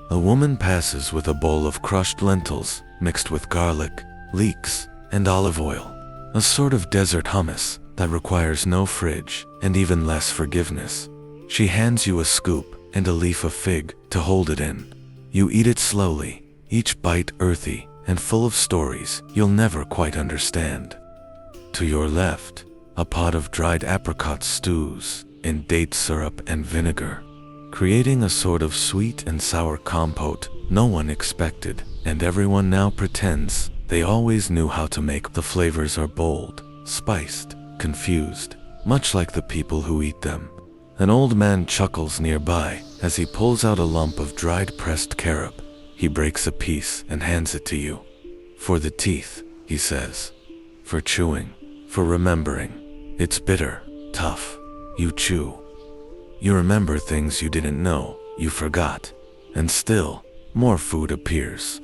A woman passes with a bowl of crushed lentils mixed with garlic, leeks, and olive oil. A sort of desert hummus that requires no fridge and even less forgiveness. She hands you a scoop and a leaf of fig to hold it in. You eat it slowly, each bite earthy and full of stories you'll never quite understand. To your left, a pot of dried apricots stews in date syrup and vinegar, creating a sort of sweet and sour compote no one expected, and everyone now pretends they always knew how to make. The flavors are bold, spiced, confused, much like the people who eat them. An old man chuckles nearby as he pulls out a lump of dried pressed carob. He breaks a piece and hands it to you. "For the teeth," he says. "For chewing, for remembering. It's bitter, tough. You chew. You remember things you didn't know, you forgot. And still, more food appears.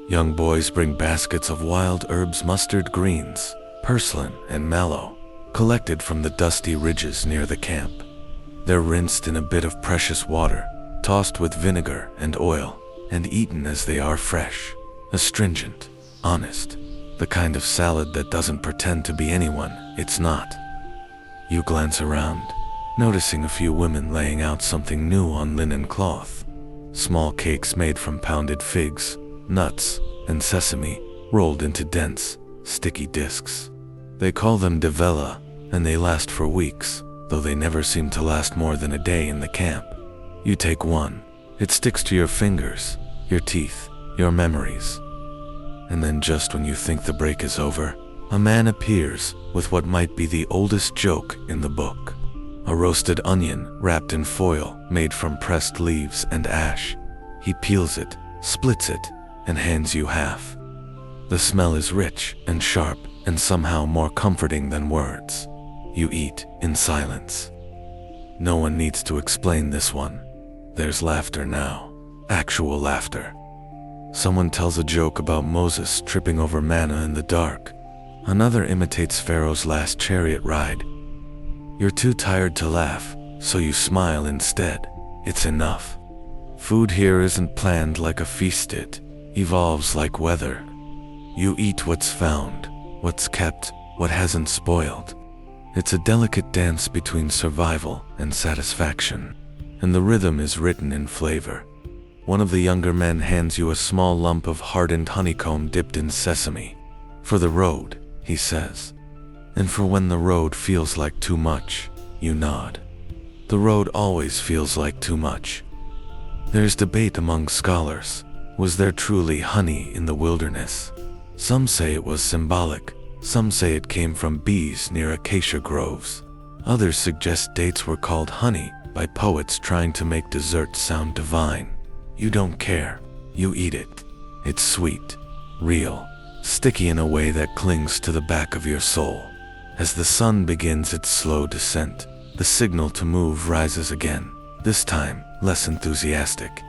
Young boys bring baskets of wild herbs, mustard greens, purslane, and mallow, collected from the dusty ridges near the camp. They're rinsed in a bit of precious water, tossed with vinegar and oil, and eaten as they are fresh, astringent, honest, the kind of salad that doesn't pretend to be anyone it's not. You glance around, noticing a few women laying out something new on linen cloth. Small cakes made from pounded figs, nuts, and sesame, rolled into dense, sticky discs. They call them devela, and they last for weeks, though they never seem to last more than a day in the camp. You take one. It sticks to your fingers, your teeth, your memories. And then just when you think the break is over, a man appears with what might be the oldest joke in the book. A roasted onion wrapped in foil made from pressed leaves and ash. He peels it, splits it, and hands you half. The smell is rich and sharp and somehow more comforting than words. You eat in silence. No one needs to explain this one. There's laughter now, actual laughter. Someone tells a joke about Moses tripping over manna in the dark. Another imitates Pharaoh's last chariot ride. You're too tired to laugh, so you smile instead. It's enough. Food here isn't planned like a feast, it evolves like weather. You eat what's found, what's kept, what hasn't spoiled. It's a delicate dance between survival and satisfaction, and the rhythm is written in flavor. One of the younger men hands you a small lump of hardened honeycomb dipped in sesame. For the road, he says. And for when the road feels like too much, you nod. The road always feels like too much. There's debate among scholars. Was there truly honey in the wilderness? Some say it was symbolic. Some say it came from bees near acacia groves. Others suggest dates were called honey by poets trying to make dessert sound divine. You don't care. You eat it. It's sweet, real, sticky in a way that clings to the back of your soul. As the sun begins its slow descent, the signal to move rises again, this time less enthusiastic.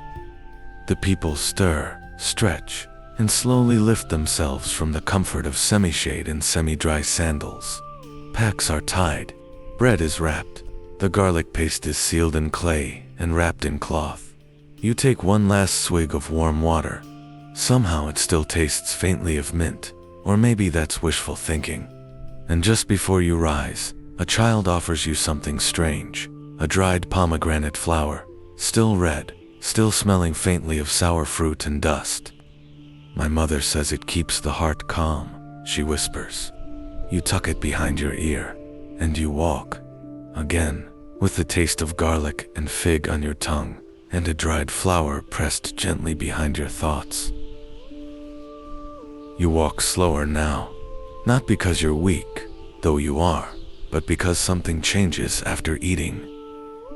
The people stir, stretch, and slowly lift themselves from the comfort of semi-shade and semi-dry sandals. Packs are tied, bread is wrapped, the garlic paste is sealed in clay and wrapped in cloth. You take one last swig of warm water. Somehow it still tastes faintly of mint, or maybe that's wishful thinking. And just before you rise, a child offers you something strange, a dried pomegranate flower, still red, still smelling faintly of sour fruit and dust. My mother says it keeps the heart calm, she whispers. You tuck it behind your ear, and you walk. Again, with the taste of garlic and fig on your tongue, and a dried flower pressed gently behind your thoughts. You walk slower now, not because you're weak, though you are, but because something changes after eating.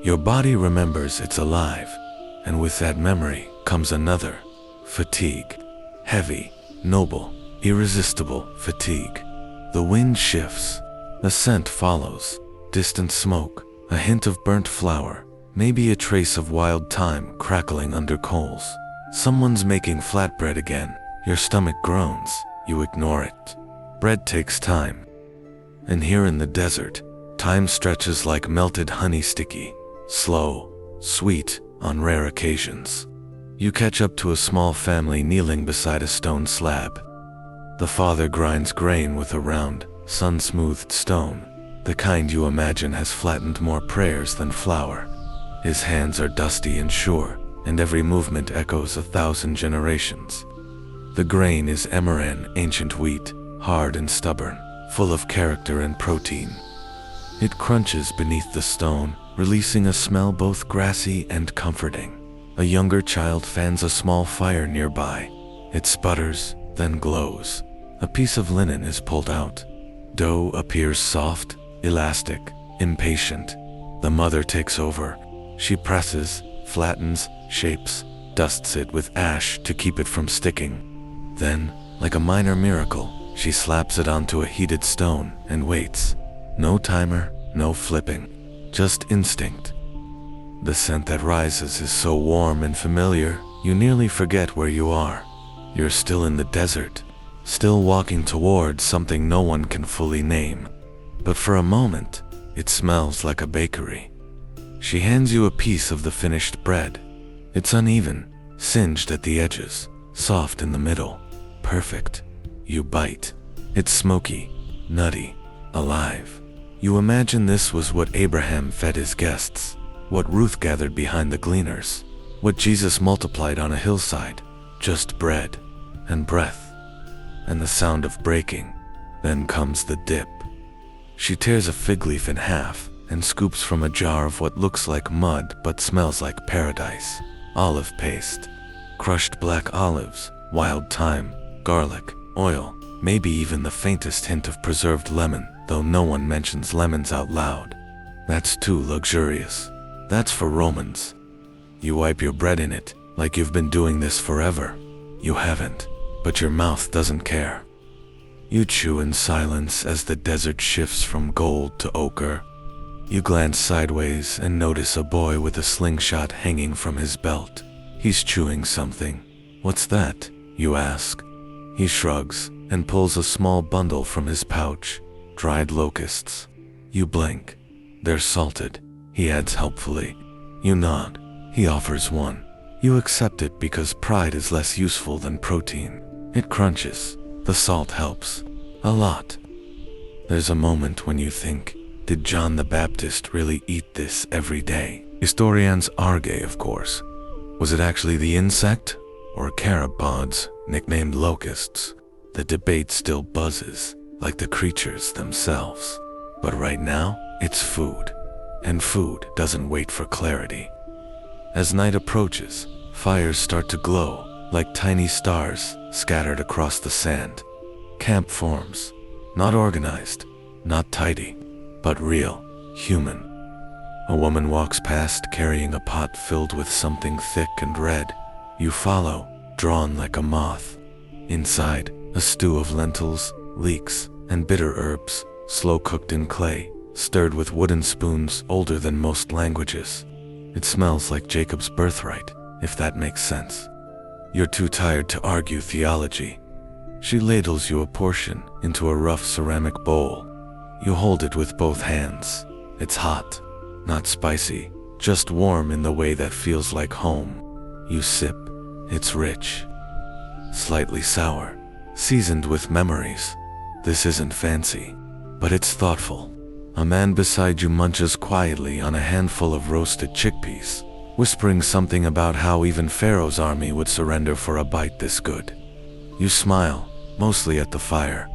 Your body remembers it's alive, and with that memory comes another, fatigue. Heavy, noble, irresistible fatigue. The wind shifts, a scent follows, distant smoke, a hint of burnt flour, maybe a trace of wild thyme crackling under coals. Someone's making flatbread again. Your stomach groans, you ignore it. Bread takes time. And here in the desert, time stretches like melted honey, sticky, slow, sweet on rare occasions. You catch up to a small family kneeling beside a stone slab. The father grinds grain with a round, sun-smoothed stone, the kind you imagine has flattened more prayers than flour. His hands are dusty and sure, and every movement echoes 1,000 generations. The grain is emmeran, ancient wheat, hard and stubborn, full of character and protein. It crunches beneath the stone, releasing a smell both grassy and comforting. A younger child fans a small fire nearby. It sputters, then glows. A piece of linen is pulled out. Dough appears soft, elastic, impatient. The mother takes over. She presses, flattens, shapes, dusts it with ash to keep it from sticking. Then, like a minor miracle, she slaps it onto a heated stone and waits. No timer, no flipping, just instinct. The scent that rises is so warm and familiar, you nearly forget where you are. You're still in the desert, still walking towards something no one can fully name. But for a moment, it smells like a bakery. She hands you a piece of the finished bread. It's uneven, singed at the edges, soft in the middle. Perfect. You bite. It's smoky, nutty, alive. You imagine this was what Abraham fed his guests, what Ruth gathered behind the gleaners, what Jesus multiplied on a hillside. Just bread and breath and the sound of breaking. Then comes the dip. She tears a fig leaf in half and scoops from a jar of what looks like mud but smells like paradise. Olive paste, crushed black olives, wild thyme, garlic, oil, maybe even the faintest hint of preserved lemon, though no one mentions lemons out loud. That's too luxurious. That's for Romans. You wipe your bread in it, like you've been doing this forever. You haven't, but your mouth doesn't care. You chew in silence as the desert shifts from gold to ochre. You glance sideways and notice a boy with a slingshot hanging from his belt. He's chewing something. What's that? You ask. He shrugs and pulls a small bundle from his pouch. Dried locusts. You blink. They're salted, he adds helpfully. You nod. He offers one. You accept it because pride is less useful than protein. It crunches. The salt helps. A lot. There's a moment when you think, did John the Baptist really eat this every day? Historians argue, of course. Was it actually the insect or carob pods, nicknamed locusts? The debate still buzzes, like the creatures themselves. But right now, it's food. And food doesn't wait for clarity. As night approaches, fires start to glow, like tiny stars scattered across the sand. Camp forms. Not organized, not tidy, but real, human. A woman walks past carrying a pot filled with something thick and red. You follow, drawn like a moth. Inside, a stew of lentils, leeks, and bitter herbs, slow cooked in clay, stirred with wooden spoons older than most languages. It smells like Jacob's birthright, if that makes sense. You're too tired to argue theology. She ladles you a portion into a rough ceramic bowl. You hold it with both hands. It's hot, not spicy, just warm in the way that feels like home. You sip. It's rich, slightly sour, seasoned with memories. This isn't fancy, but it's thoughtful. A man beside you munches quietly on a handful of roasted chickpeas, whispering something about how even Pharaoh's army would surrender for a bite this good. You smile, mostly at the fire.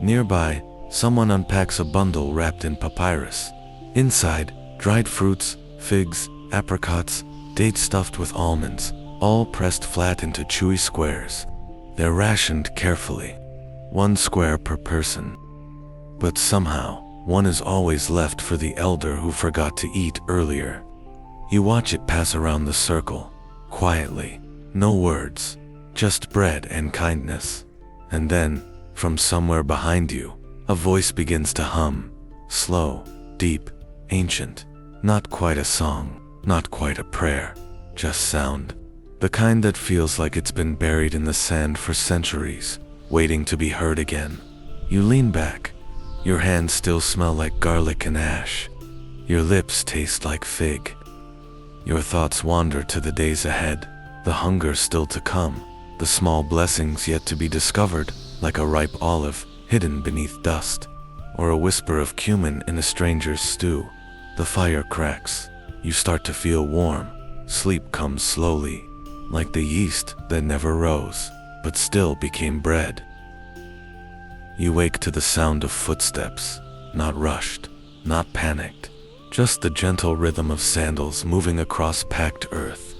Nearby, someone unpacks a bundle wrapped in papyrus. Inside, dried fruits, figs, apricots, dates stuffed with almonds, all pressed flat into chewy squares. They're rationed carefully, 1 square per person. But somehow, one is always left for the elder who forgot to eat earlier. You watch it pass around the circle, quietly, no words, just bread and kindness. And then, from somewhere behind you, a voice begins to hum, slow, deep, ancient, not quite a song, not quite a prayer, just sound. The kind that feels like it's been buried in the sand for centuries, waiting to be heard again. You lean back. Your hands still smell like garlic and ash. Your lips taste like fig. Your thoughts wander to the days ahead, the hunger still to come, the small blessings yet to be discovered, like a ripe olive hidden beneath dust, or a whisper of cumin in a stranger's stew. The fire cracks. You start to feel warm. Sleep comes slowly, like the yeast that never rose, but still became bread. You wake to the sound of footsteps, not rushed, not panicked, just the gentle rhythm of sandals moving across packed earth.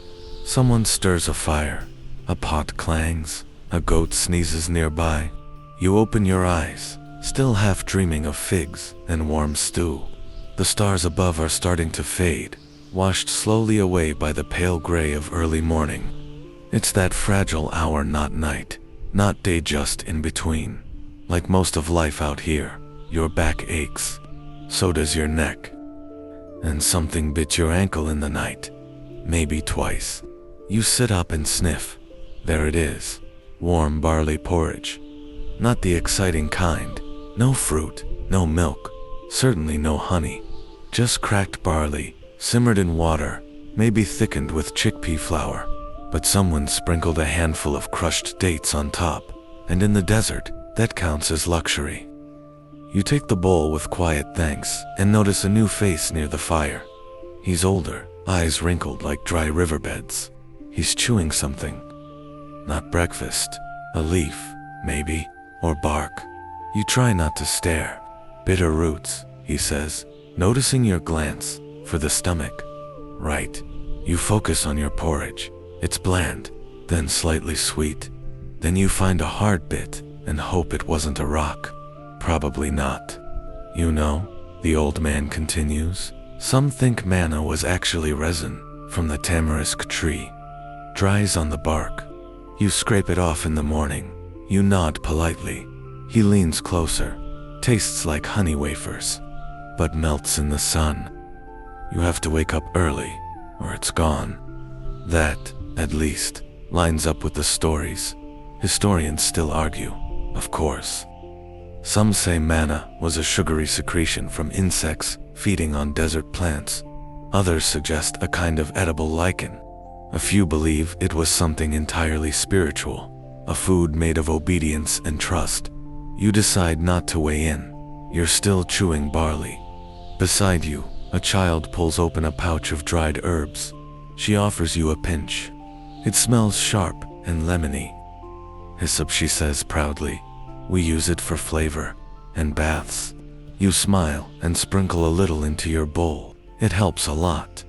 Someone stirs a fire, a pot clangs, a goat sneezes nearby. You open your eyes, still half dreaming of figs and warm stew. The stars above are starting to fade, washed slowly away by the pale gray of early morning. It's that fragile hour, not night, not day, just in between. Like most of life out here, your back aches. So does your neck. And something bit your ankle in the night. Maybe twice. You sit up and sniff. There it is. warm barley porridge. Not the exciting kind. No fruit, no milk, certainly no honey. Just cracked barley, simmered in water, maybe thickened with chickpea flour. But someone sprinkled a handful of crushed dates on top, and in the desert, that counts as luxury. You take the bowl with quiet thanks and notice a new face near the fire. He's older, eyes wrinkled like dry riverbeds. He's chewing something. Not breakfast, a leaf, maybe, or bark. You try not to stare. Bitter roots, he says, noticing your glance for the stomach. Right. You focus on your porridge. It's bland, then slightly sweet. Then you find a hard bit and hope it wasn't a rock. Probably not. You know, the old man continues, some think manna was actually resin from the tamarisk tree. Dries on the bark. You scrape it off in the morning. You nod politely. He leans closer. Tastes like honey wafers, but melts in the sun. You have to wake up early, or it's gone. That, at least, lines up with the stories. Historians still argue, of course. Some say manna was a sugary secretion from insects feeding on desert plants. Others suggest a kind of edible lichen. A few believe it was something entirely spiritual, a food made of obedience and trust. You decide not to weigh in. You're still chewing barley. Beside you, a child pulls open a pouch of dried herbs. She offers you a pinch. It smells sharp and lemony. Hyssop, she says proudly. We use it for flavor and baths. You smile and sprinkle a little into your bowl. It helps a lot.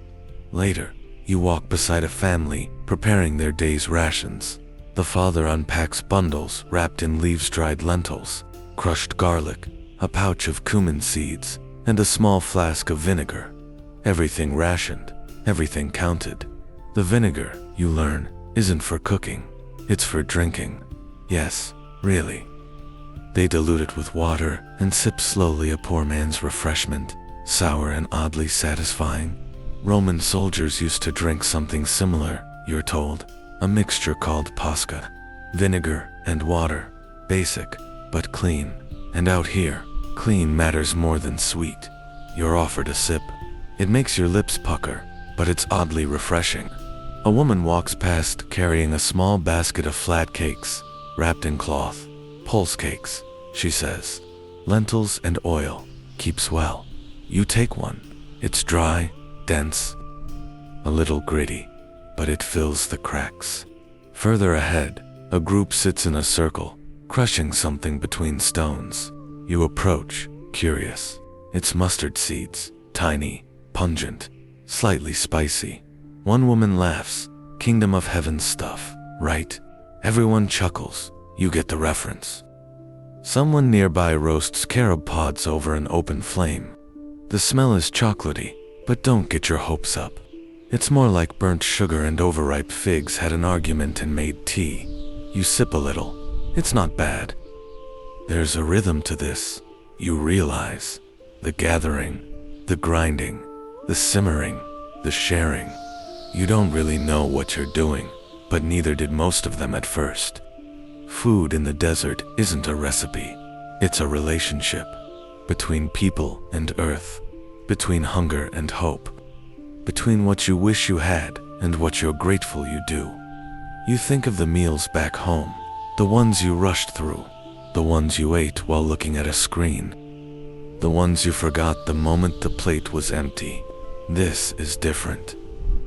Later, you walk beside a family preparing their day's rations. The father unpacks bundles wrapped in leaves-dried lentils, crushed garlic, a pouch of cumin seeds, and a small flask of vinegar. Everything rationed, everything counted. The vinegar, you learn, isn't for cooking. It's for drinking. Yes, really. They dilute it with water and sip slowly, a poor man's refreshment, sour and oddly satisfying. Roman soldiers used to drink something similar, you're told, a mixture called pasca. Vinegar and water, basic, but clean. And out here, clean matters more than sweet. You're offered a sip. It makes your lips pucker, but it's oddly refreshing. A woman walks past carrying a small basket of flat cakes, wrapped in cloth. Pulse cakes, she says. Lentils and oil, keeps well. You take one. It's dry, dense, a little gritty, but it fills the cracks. Further ahead, a group sits in a circle, crushing something between stones. You approach, curious. It's mustard seeds, tiny, pungent, slightly spicy. One woman laughs. Kingdom of Heaven stuff, right? Everyone chuckles. You get the reference. Someone nearby roasts carob pods over an open flame. The smell is chocolatey, but don't get your hopes up. It's more like burnt sugar and overripe figs had an argument and made tea. You sip a little. It's not bad. There's a rhythm to this, you realize. The gathering, the grinding, the simmering, the sharing. You don't really know what you're doing, but neither did most of them at first. Food in the desert isn't a recipe. It's a relationship between people and earth, between hunger and hope, between what you wish you had and what you're grateful you do. You think of the meals back home, the ones you rushed through, the ones you ate while looking at a screen, the ones you forgot the moment the plate was empty. This is different.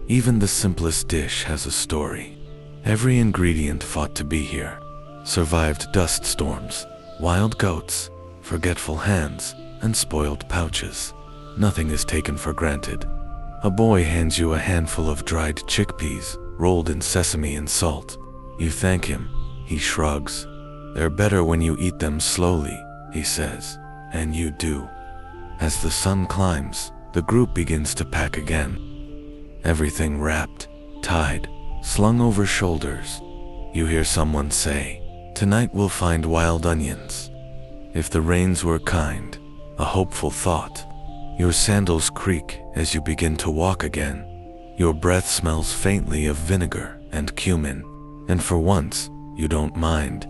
Even the simplest dish has a story. Every ingredient fought to be here. Survived dust storms, wild goats, forgetful hands, and spoiled pouches. Nothing is taken for granted. A boy hands you a handful of dried chickpeas, rolled in sesame and salt. You thank him. He shrugs. They're better when you eat them slowly, he says, and you do. As the sun climbs, the group begins to pack again. Everything wrapped, tied, slung over shoulders. You hear someone say, "Tonight we'll find wild onions." If the rains were kind, a hopeful thought. Your sandals creak as you begin to walk again. Your breath smells faintly of vinegar and cumin, and for once, You don't mind.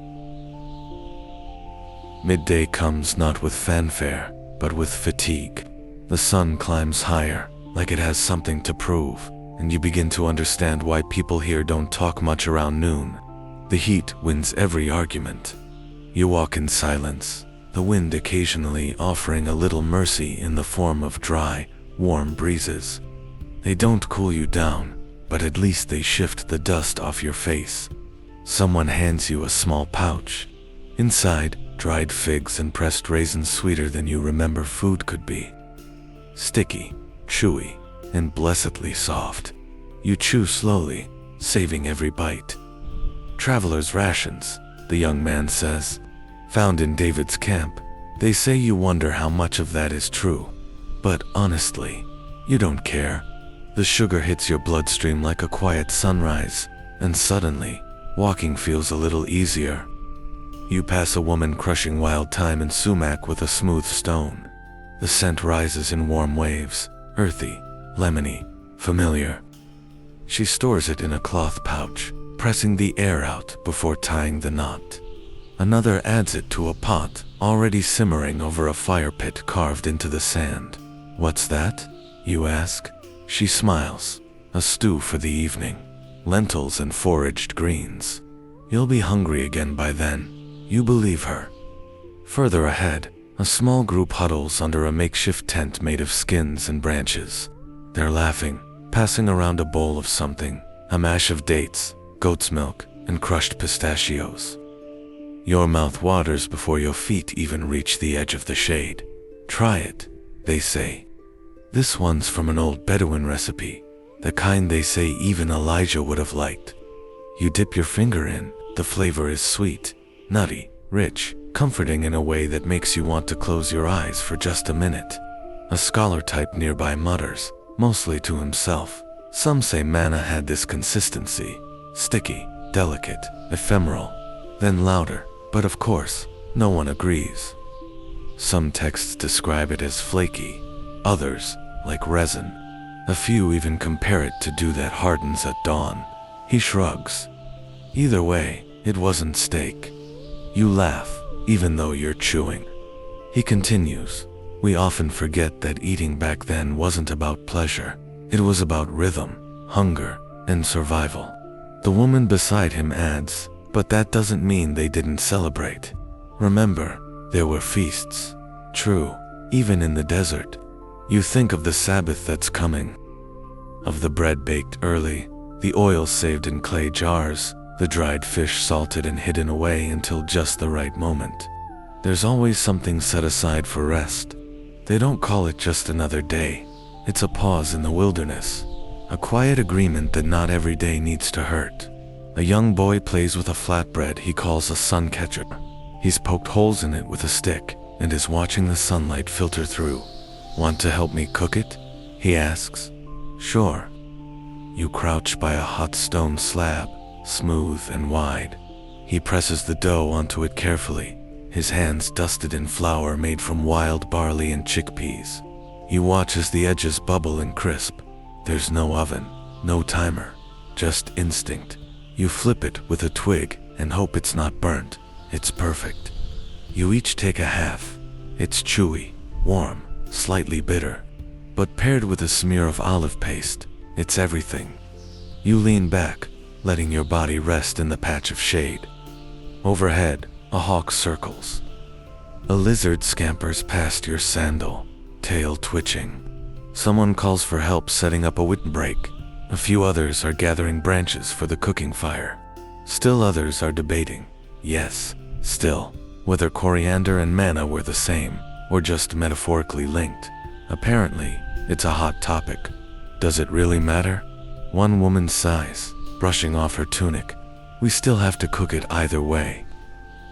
Midday comes not with fanfare, but with fatigue. The sun climbs higher, like it has something to prove, and you begin to understand why people here don't talk much around noon. The heat wins every argument. You walk in silence, the wind occasionally offering a little mercy in the form of dry, warm breezes. They don't cool you down, but at least they shift the dust off your face. Someone hands you a small pouch. Inside, dried figs and pressed raisins sweeter than you remember food could be. Sticky, chewy, and blessedly soft. You chew slowly, saving every bite. Traveler's rations, the young man says. Found in David's camp. They say you wonder how much of that is true. But honestly, you don't care. The sugar hits your bloodstream like a quiet sunrise, and suddenly, walking feels a little easier. You pass a woman crushing wild thyme and sumac with a smooth stone. The scent rises in warm waves, earthy, lemony, familiar. She stores it in a cloth pouch, pressing the air out before tying the knot. Another adds it to a pot, already simmering over a fire pit carved into the sand. What's that? You ask. She smiles. A stew for the evening. Lentils and foraged greens. You'll be hungry again by then. You believe her. Further ahead, a small group huddles under a makeshift tent made of skins and branches. They're laughing, passing around a bowl of something, a mash of dates, goat's milk, and crushed pistachios. Your mouth waters before your feet even reach the edge of the shade. Try it, they say. This one's from an old Bedouin recipe, the kind they say even Elijah would have liked. You dip your finger in, the flavor is sweet, nutty, rich, comforting in a way that makes you want to close your eyes for just a minute. A scholar type nearby mutters, mostly to himself. Some say manna had this consistency, sticky, delicate, ephemeral, then louder, but of course, no one agrees. Some texts describe it as flaky, others, like resin. A few even compare it to dew that hardens at dawn. He shrugs. Either way, it wasn't steak. You laugh, even though you're chewing. He continues, we often forget that eating back then wasn't about pleasure. It was about rhythm, hunger, and survival. The woman beside him adds, but that doesn't mean they didn't celebrate. Remember, there were feasts. True, even in the desert. You think of the Sabbath that's coming. Of the bread baked early, the oil saved in clay jars, the dried fish salted and hidden away until just the right moment. There's always something set aside for rest. They don't call it just another day. It's a pause in the wilderness. A quiet agreement that not every day needs to hurt. A young boy plays with a flatbread he calls a sun catcher. He's poked holes in it with a stick and is watching the sunlight filter through. Want to help me cook it? He asks. Sure. You crouch by a hot stone slab, smooth and wide. He presses the dough onto it carefully, his hands dusted in flour made from wild barley and chickpeas. You watch as the edges bubble and crisp. There's no oven, no timer, just instinct. You flip it with a twig and hope it's not burnt. It's perfect. You each take a half. It's chewy, warm, slightly bitter, but paired with a smear of olive paste, it's everything. You lean back, letting your body rest in the patch of shade. Overhead, a hawk circles. A lizard scampers past your sandal, tail twitching. Someone calls for help setting up a windbreak. A few others are gathering branches for the cooking fire. Still others are debating, yes, still, whether coriander and manna were the same, or just metaphorically linked. Apparently, it's a hot topic. Does it really matter? One woman sighs, brushing off her tunic. We still have to cook it either way.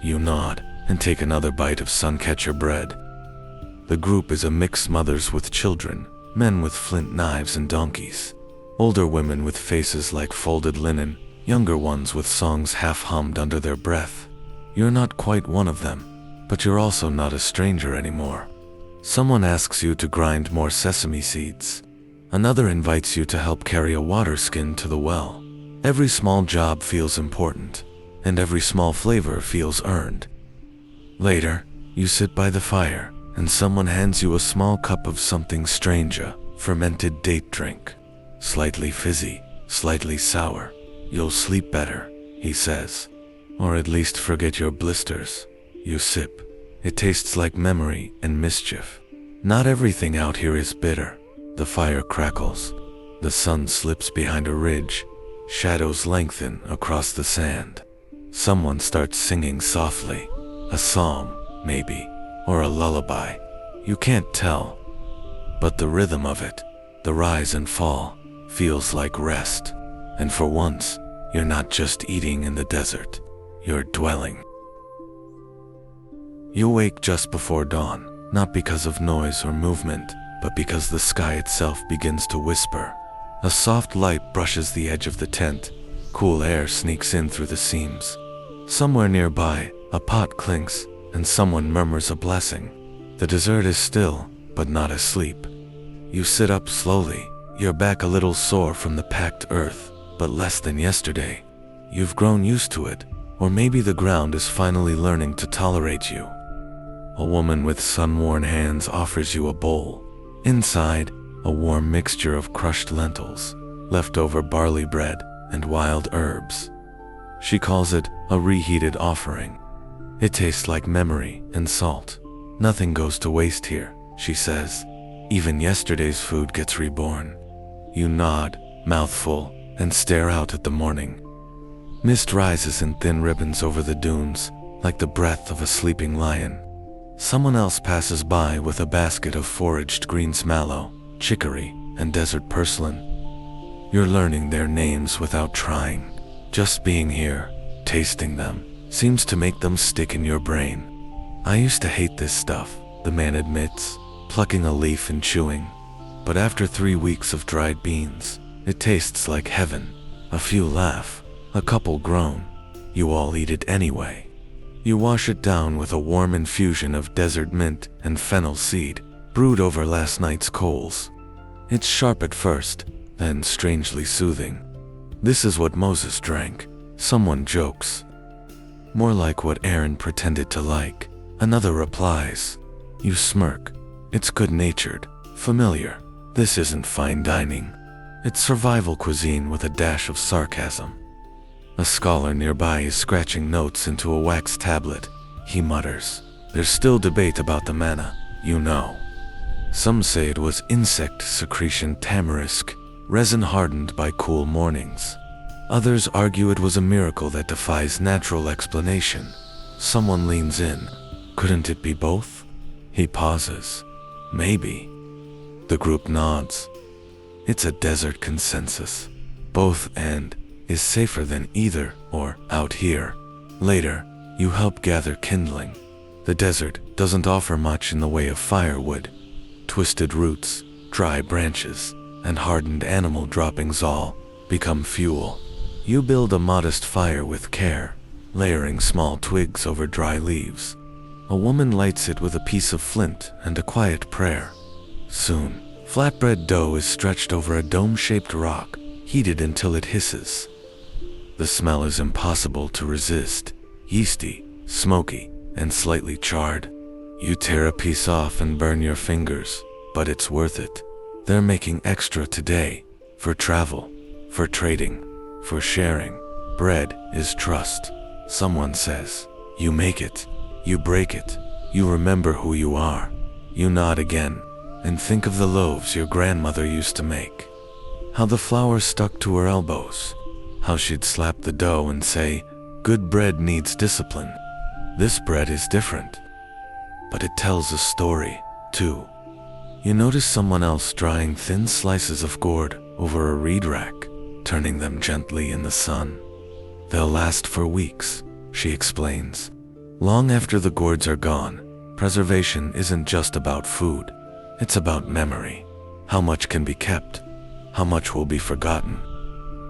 You nod and take another bite of suncatcher bread. The group is a mix, mothers with children, men with flint knives and donkeys, older women with faces like folded linen, younger ones with songs half hummed under their breath. You're not quite one of them, but you're also not a stranger anymore. Someone asks you to grind more sesame seeds. Another invites you to help carry a water skin to the well. Every small job feels important, and every small flavor feels earned. Later, you sit by the fire, and someone hands you a small cup of something strange, a fermented date drink. Slightly fizzy, slightly sour. You'll sleep better, he says. Or at least forget your blisters. You sip. It tastes like memory and mischief. Not everything out here is bitter. The fire crackles. The sun slips behind a ridge. Shadows lengthen across the sand. Someone starts singing softly. A psalm, maybe, or a lullaby. You can't tell. But the rhythm of it, the rise and fall, feels like rest. And for once, you're not just eating in the desert. You're dwelling. You wake just before dawn, not because of noise or movement, but because the sky itself begins to whisper. A soft light brushes the edge of the tent. Cool air sneaks in through the seams. Somewhere nearby, a pot clinks, and someone murmurs a blessing. The dessert is still, but not asleep. You sit up slowly, your back a little sore from the packed earth, but less than yesterday. You've grown used to it, or maybe the ground is finally learning to tolerate you. A woman with sun-worn hands offers you a bowl. Inside, a warm mixture of crushed lentils, leftover barley bread, and wild herbs. She calls it a reheated offering. It tastes like memory and salt. Nothing goes to waste here, she says. Even yesterday's food gets reborn. You nod, mouth full, and stare out at the morning. Mist rises in thin ribbons over the dunes, like the breath of a sleeping lion. Someone else passes by with a basket of foraged greens, mallow, chicory, and desert purslane. You're learning their names without trying. Just being here, tasting them, seems to make them stick in your brain. I used to hate this stuff, the man admits, plucking a leaf and chewing. But after 3 weeks of dried beans, it tastes like heaven. A few laugh, a couple groan. You all eat it anyway. You wash it down with a warm infusion of desert mint and fennel seed, brewed over last night's coals. It's sharp at first, then strangely soothing. This is what Moses drank, someone jokes. More like what Aaron pretended to like. Another replies. You smirk. It's good-natured, familiar. This isn't fine dining. It's survival cuisine with a dash of sarcasm. A scholar nearby is scratching notes into a wax tablet. He mutters. There's still debate about the manna, you know. Some say it was insect secretion tamarisk, resin hardened by cool mornings. Others argue it was a miracle that defies natural explanation. Someone leans in. Couldn't it be both? He pauses. Maybe. The group nods. It's a desert consensus. Both and is safer than either or out here. Later, you help gather kindling. The desert doesn't offer much in the way of firewood. Twisted roots, dry branches, and hardened animal droppings all become fuel. You build a modest fire with care, layering small twigs over dry leaves. A woman lights it with a piece of flint and a quiet prayer. Soon, flatbread dough is stretched over a dome-shaped rock, heated until it hisses. The smell is impossible to resist, yeasty, smoky, and slightly charred. You tear a piece off and burn your fingers, but it's worth it. They're making extra today, for travel, for trading, for sharing. Bread is trust, someone says. You make it, you break it, you remember who you are. You nod again, and think of the loaves your grandmother used to make. How the flour stuck to her elbows. How she'd slap the dough and say, good bread needs discipline. This bread is different. But it tells a story, too. You notice someone else drying thin slices of gourd over a reed rack, turning them gently in the sun. They'll last for weeks, she explains. Long after the gourds are gone, preservation isn't just about food. It's about memory. How much can be kept? How much will be forgotten?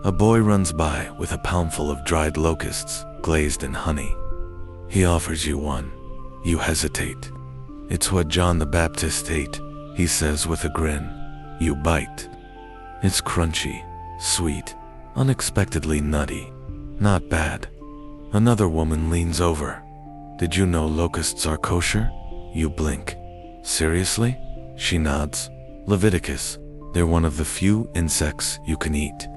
A boy runs by with a palmful of dried locusts, glazed in honey. He offers you one. You hesitate. It's what John the Baptist ate, he says with a grin. You bite. It's crunchy, sweet, unexpectedly nutty. Not bad. Another woman leans over. Did you know locusts are kosher? You blink. Seriously? She nods. Leviticus, they're one of the few insects you can eat.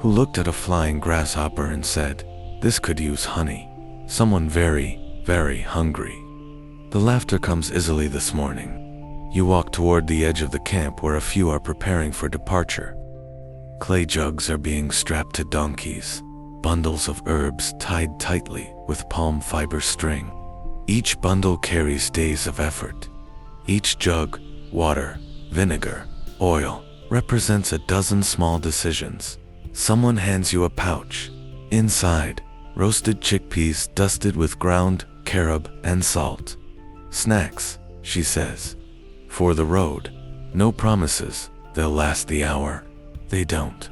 Who looked at a flying grasshopper and said, this could use honey. Someone very, very hungry. The laughter comes easily this morning. You walk toward the edge of the camp where a few are preparing for departure. Clay jugs are being strapped to donkeys, bundles of herbs tied tightly with palm fiber string. Each bundle carries days of effort. Each jug, water, vinegar, oil, represents a dozen small decisions. Someone hands you a pouch. Inside, roasted chickpeas dusted with ground carob and salt. Snacks, she says. For the road. No promises they'll last the hour. They don't.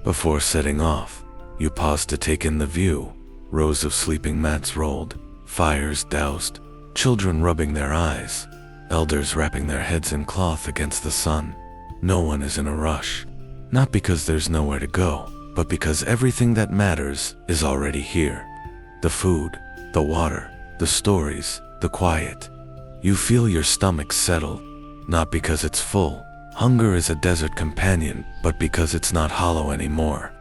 Before setting off, you pause to take in the view. Rows of sleeping mats rolled, fires doused, children rubbing their eyes, elders wrapping their heads in cloth against the sun. No one is in a rush. Not because there's nowhere to go, but because everything that matters is already here. The food, the water, the stories, the quiet. You feel your stomach settle, not because it's full. Hunger is a desert companion, but because it's not hollow anymore.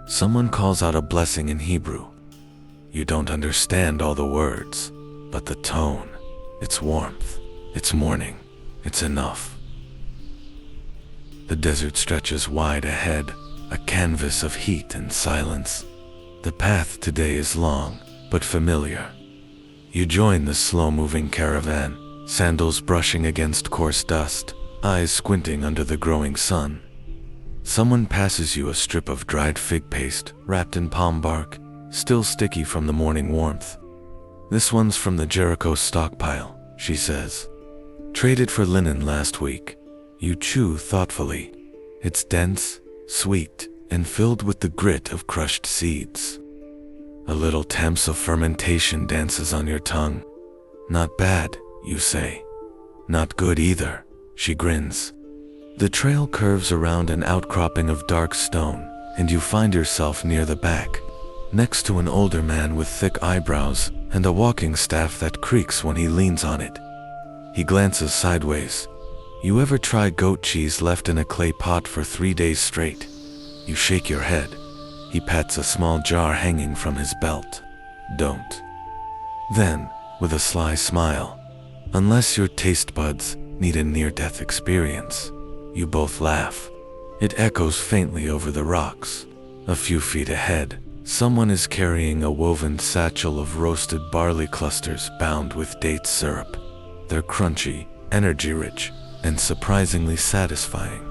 Someone calls out a blessing in Hebrew. You don't understand all the words, but the tone, its warmth, its morning, it's enough. The desert stretches wide ahead, a canvas of heat and silence. The path today is long, but familiar. You join the slow-moving caravan, sandals brushing against coarse dust, eyes squinting under the growing sun. Someone passes you a strip of dried fig paste wrapped in palm bark, still sticky from the morning warmth. This one's from the Jericho stockpile, she says. Traded for linen last week. You chew thoughtfully. It's dense, sweet, and filled with the grit of crushed seeds. A little temps of fermentation dances on your tongue. Not bad, you say. Not good either, she grins. The trail curves around an outcropping of dark stone, and you find yourself near the back, next to an older man with thick eyebrows and a walking staff that creaks when he leans on it. He glances sideways. You ever try goat cheese left in a clay pot for 3 days straight? You shake your head. He pats a small jar hanging from his belt. Don't. Then, with a sly smile, unless your taste buds need a near-death experience, you both laugh. It echoes faintly over the rocks. A few feet ahead, someone is carrying a woven satchel of roasted barley clusters bound with date syrup. They're crunchy, energy-rich, and surprisingly satisfying.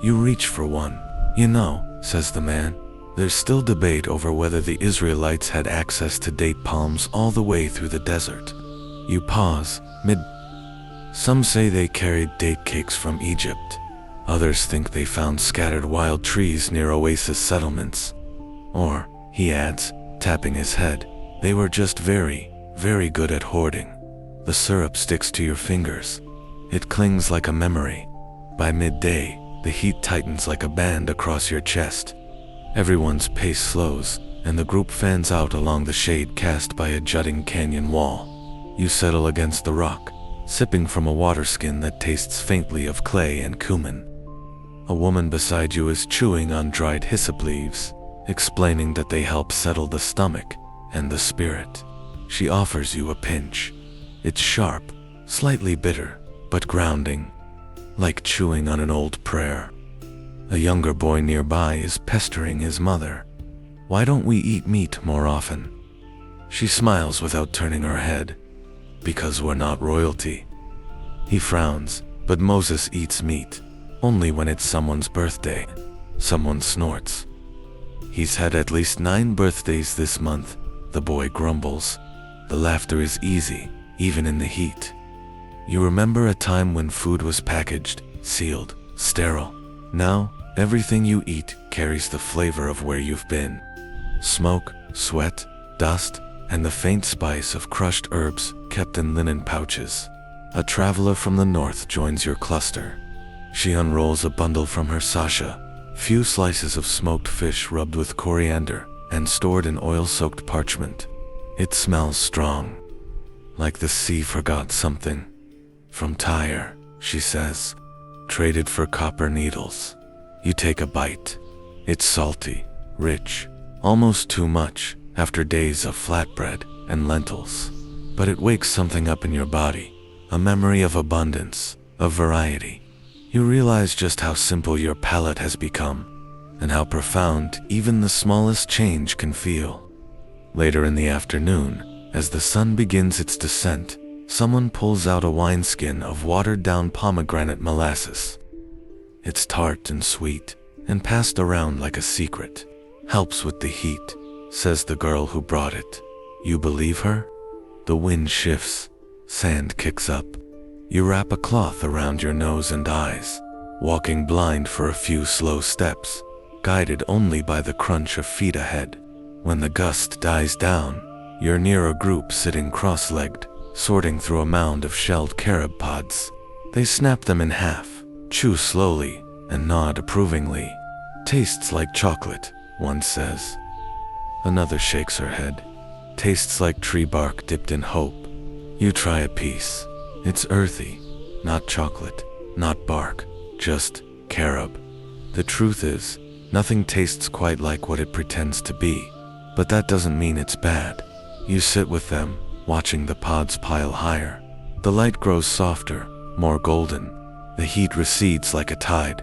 You reach for one. You know, says the man, there's still debate over whether the Israelites had access to date palms all the way through the desert. You pause, mid. Some say they carried date cakes from Egypt. Others think they found scattered wild trees near oasis settlements. Or, he adds, tapping his head, they were just very, very good at hoarding. The syrup sticks to your fingers. It clings like a memory. By midday, the heat tightens like a band across your chest. Everyone's pace slows, and the group fans out along the shade cast by a jutting canyon wall. You settle against the rock, sipping from a water skin that tastes faintly of clay and cumin. A woman beside you is chewing on dried hyssop leaves, explaining that they help settle the stomach and the spirit. She offers you a pinch. It's sharp, slightly bitter, but grounding, like chewing on an old prayer. A younger boy nearby is pestering his mother. Why don't we eat meat more often? She smiles without turning her head. Because we're not royalty. He frowns, but Moses eats meat, only when it's someone's birthday. Someone snorts. He's had at least 9 birthdays this month, the boy grumbles. The laughter is easy, even in the heat. You remember a time when food was packaged, sealed, sterile. Now, everything you eat carries the flavor of where you've been. Smoke, sweat, dust, and the faint spice of crushed herbs kept in linen pouches. A traveler from the north joins your cluster. She unrolls a bundle from her sasha, few slices of smoked fish rubbed with coriander, and stored in oil-soaked parchment. It smells strong, like the sea forgot something. From Tyre, she says, traded for copper needles. You take a bite. It's salty, rich, almost too much after days of flatbread and lentils. But it wakes something up in your body, a memory of abundance, of variety. You realize just how simple your palate has become, and how profound even the smallest change can feel. Later in the afternoon, as the sun begins its descent, someone pulls out a wineskin of watered-down pomegranate molasses. It's tart and sweet, and passed around like a secret. Helps with the heat, says the girl who brought it. You believe her? The wind shifts, sand kicks up. You wrap a cloth around your nose and eyes, walking blind for a few slow steps, guided only by the crunch of feet ahead. When the gust dies down, you're near a group sitting cross-legged, sorting through a mound of shelled carob pods. They snap them in half, chew slowly, and nod approvingly. Tastes like chocolate, one says. Another shakes her head. Tastes like tree bark dipped in hope. You try a piece. It's earthy, not chocolate, not bark, just carob. The truth is, nothing tastes quite like what it pretends to be, but that doesn't mean it's bad. You sit with them, watching the pods pile higher. The light grows softer, more golden. The heat recedes like a tide.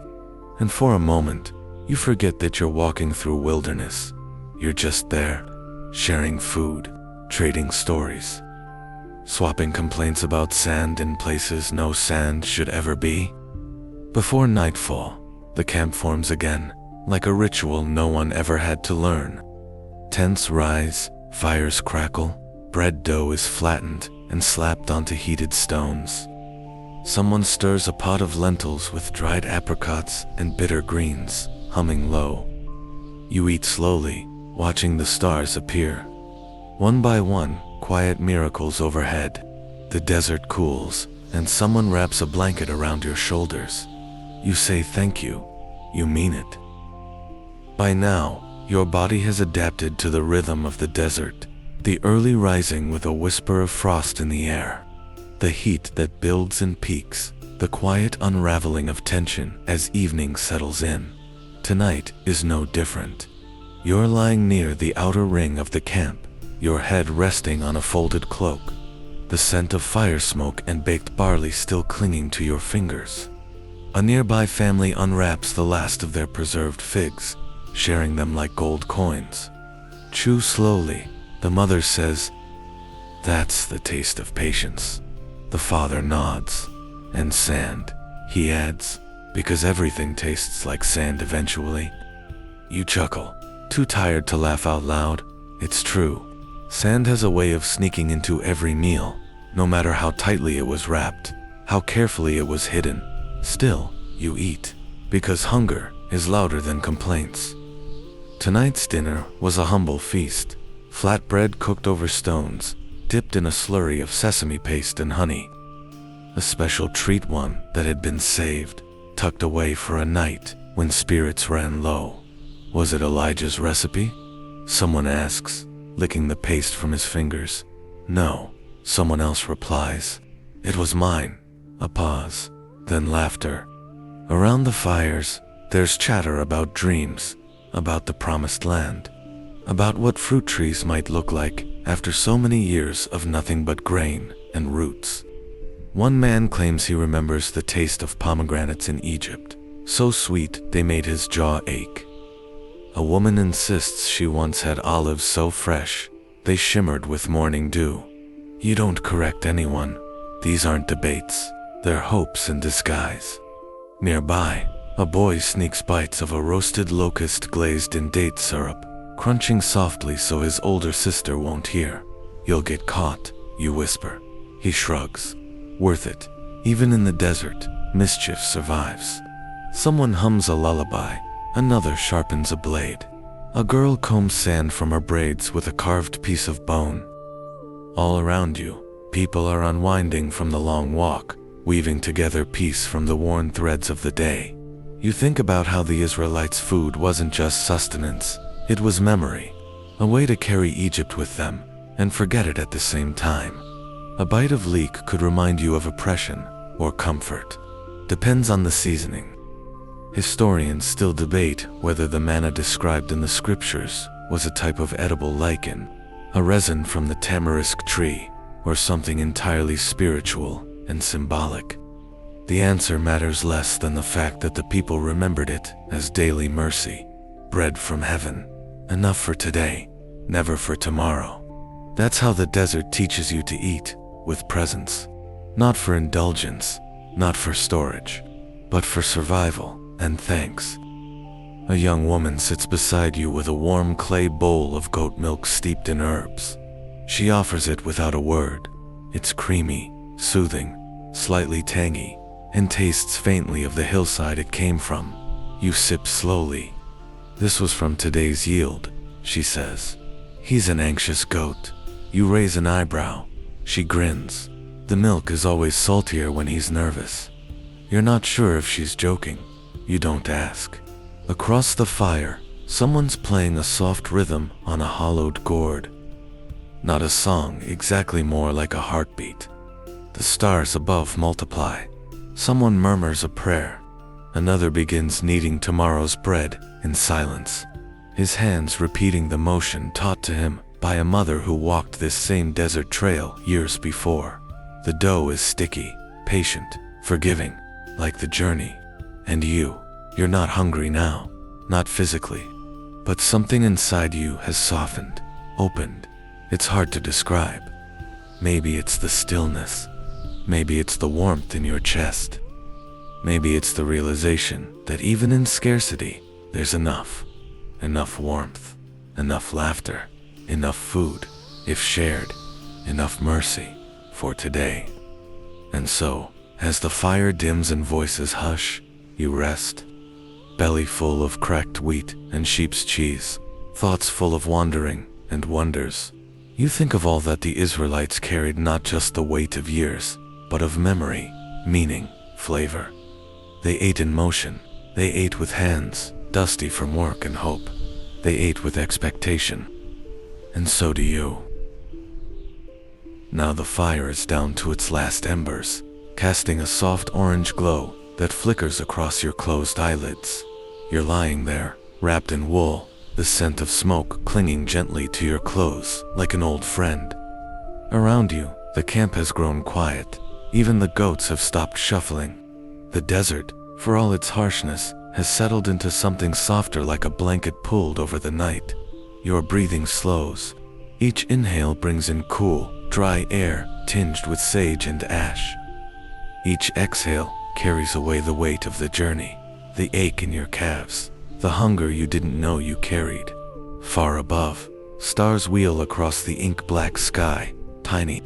And for a moment, you forget that you're walking through wilderness. You're just there, sharing food, trading stories, swapping complaints about sand in places no sand should ever be. Before nightfall, the camp forms again, like a ritual no one ever had to learn. Tents rise, fires crackle, bread dough is flattened and slapped onto heated stones. Someone stirs a pot of lentils with dried apricots and bitter greens, humming low. You eat slowly, watching the stars appear. One by one, quiet miracles overhead. The desert cools, and someone wraps a blanket around your shoulders. You say thank you. You mean it. By now, your body has adapted to the rhythm of the desert, the early rising with a whisper of frost in the air, the heat that builds and peaks, the quiet unraveling of tension as evening settles in. Tonight is no different. You're lying near the outer ring of the camp, your head resting on a folded cloak, the scent of fire smoke and baked barley still clinging to your fingers. A nearby family unwraps the last of their preserved figs, sharing them like gold coins. Chew slowly, the mother says, "That's the taste of patience." The father nods. "And sand," he adds, "because everything tastes like sand eventually." You chuckle, too tired to laugh out loud. It's true. Sand has a way of sneaking into every meal, no matter how tightly it was wrapped, how carefully it was hidden. Still, you eat, because hunger is louder than complaints. Tonight's dinner was a humble feast. Flatbread cooked over stones, dipped in a slurry of sesame paste and honey. A special treat, one that had been saved, tucked away for a night when spirits ran low. Was it Elijah's recipe? Someone asks, licking the paste from his fingers. No, someone else replies. It was mine. A pause, then laughter. Around the fires, there's chatter about dreams, about the promised land, about what fruit trees might look like after so many years of nothing but grain and roots. One man claims he remembers the taste of pomegranates in Egypt, so sweet they made his jaw ache. A woman insists she once had olives so fresh, they shimmered with morning dew. You don't correct anyone. These aren't debates, they're hopes in disguise. Nearby, a boy sneaks bites of a roasted locust glazed in date syrup, crunching softly so his older sister won't hear. "You'll get caught," you whisper. He shrugs. Worth it. Even in the desert, mischief survives. Someone hums a lullaby. Another sharpens a blade. A girl combs sand from her braids with a carved piece of bone. All around you, people are unwinding from the long walk, weaving together peace from the worn threads of the day. You think about how the Israelites' food wasn't just sustenance, it was memory. a way to carry Egypt with them and forget it at the same time. A bite of leek could remind you of oppression or comfort. Depends on the seasoning. Historians still debate whether the manna described in the scriptures was a type of edible lichen, a resin from the tamarisk tree, or something entirely spiritual and symbolic. The answer matters less than the fact that the people remembered it as daily mercy, bread from heaven, enough for today, never for tomorrow. That's how the desert teaches you to eat, with presence. Not for indulgence, not for storage, but for survival and thanks. A young woman sits beside you with a warm clay bowl of goat milk steeped in herbs. She offers it without a word. It's creamy, soothing, slightly tangy, and tastes faintly of the hillside it came from. You sip slowly. "This was from today's yield," she says. "He's an anxious goat." You raise an eyebrow. She grins. The milk is always saltier when he's nervous. You're not sure if she's joking. You don't ask. Across the fire, someone's playing a soft rhythm on a hollowed gourd. Not a song, exactly, more like a heartbeat. The stars above multiply. Someone murmurs a prayer. Another begins kneading tomorrow's bread in silence, his hands repeating the motion taught to him by a mother who walked this same desert trail years before. The dough is sticky, patient, forgiving, like the journey. And you're not hungry now, not physically, but something inside you has softened, opened. It's hard to describe. Maybe it's the stillness. Maybe it's the warmth in your chest. Maybe it's the realization that even in scarcity, there's enough. Enough warmth, enough laughter, enough food, if shared, enough mercy for today. And so, as the fire dims and voices hush, you rest, belly full of cracked wheat and sheep's cheese, thoughts full of wandering and wonders. You think of all that the Israelites carried, not just the weight of years, but of memory, meaning, flavor. They ate in motion. They ate with hands, dusty from work and hope. They ate with expectation. And so do you. Now the fire is down to its last embers, casting a soft orange glow that flickers across your closed eyelids. You're lying there, wrapped in wool, the scent of smoke clinging gently to your clothes like an old friend. Around you, the camp has grown quiet. Even the goats have stopped shuffling. The desert, for all its harshness, has settled into something softer, like a blanket pulled over the night. Your breathing slows. Each inhale brings in cool, dry air tinged with sage and ash. Each exhale carries away the weight of the journey, the ache in your calves, the hunger you didn't know you carried. Far above, stars wheel across the ink-black sky, tiny,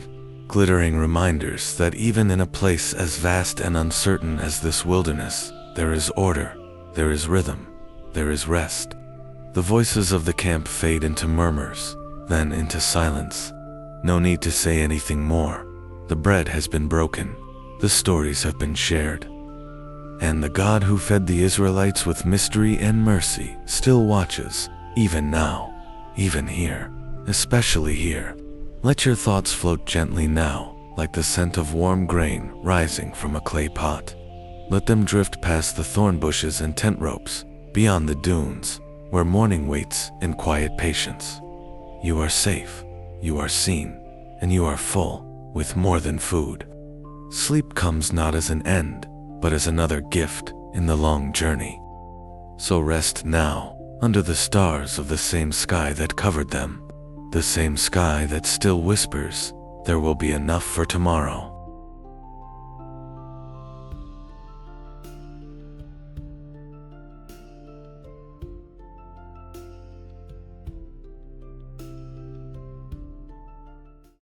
glittering reminders that even in a place as vast and uncertain as this wilderness, there is order, there is rhythm, there is rest. The voices of the camp fade into murmurs, then into silence. No need to say anything more. The bread has been broken, the stories have been shared. And the God who fed the Israelites with mystery and mercy still watches, even now, even here, especially here. Let your thoughts float gently now, like the scent of warm grain rising from a clay pot. Let them drift past the thorn bushes and tent ropes, beyond the dunes, where morning waits in quiet patience. You are safe, you are seen, and you are full, with more than food. Sleep comes not as an end, but as another gift in the long journey. So rest now, under the stars of the same sky that covered them. The same sky that still whispers, there will be enough for tomorrow.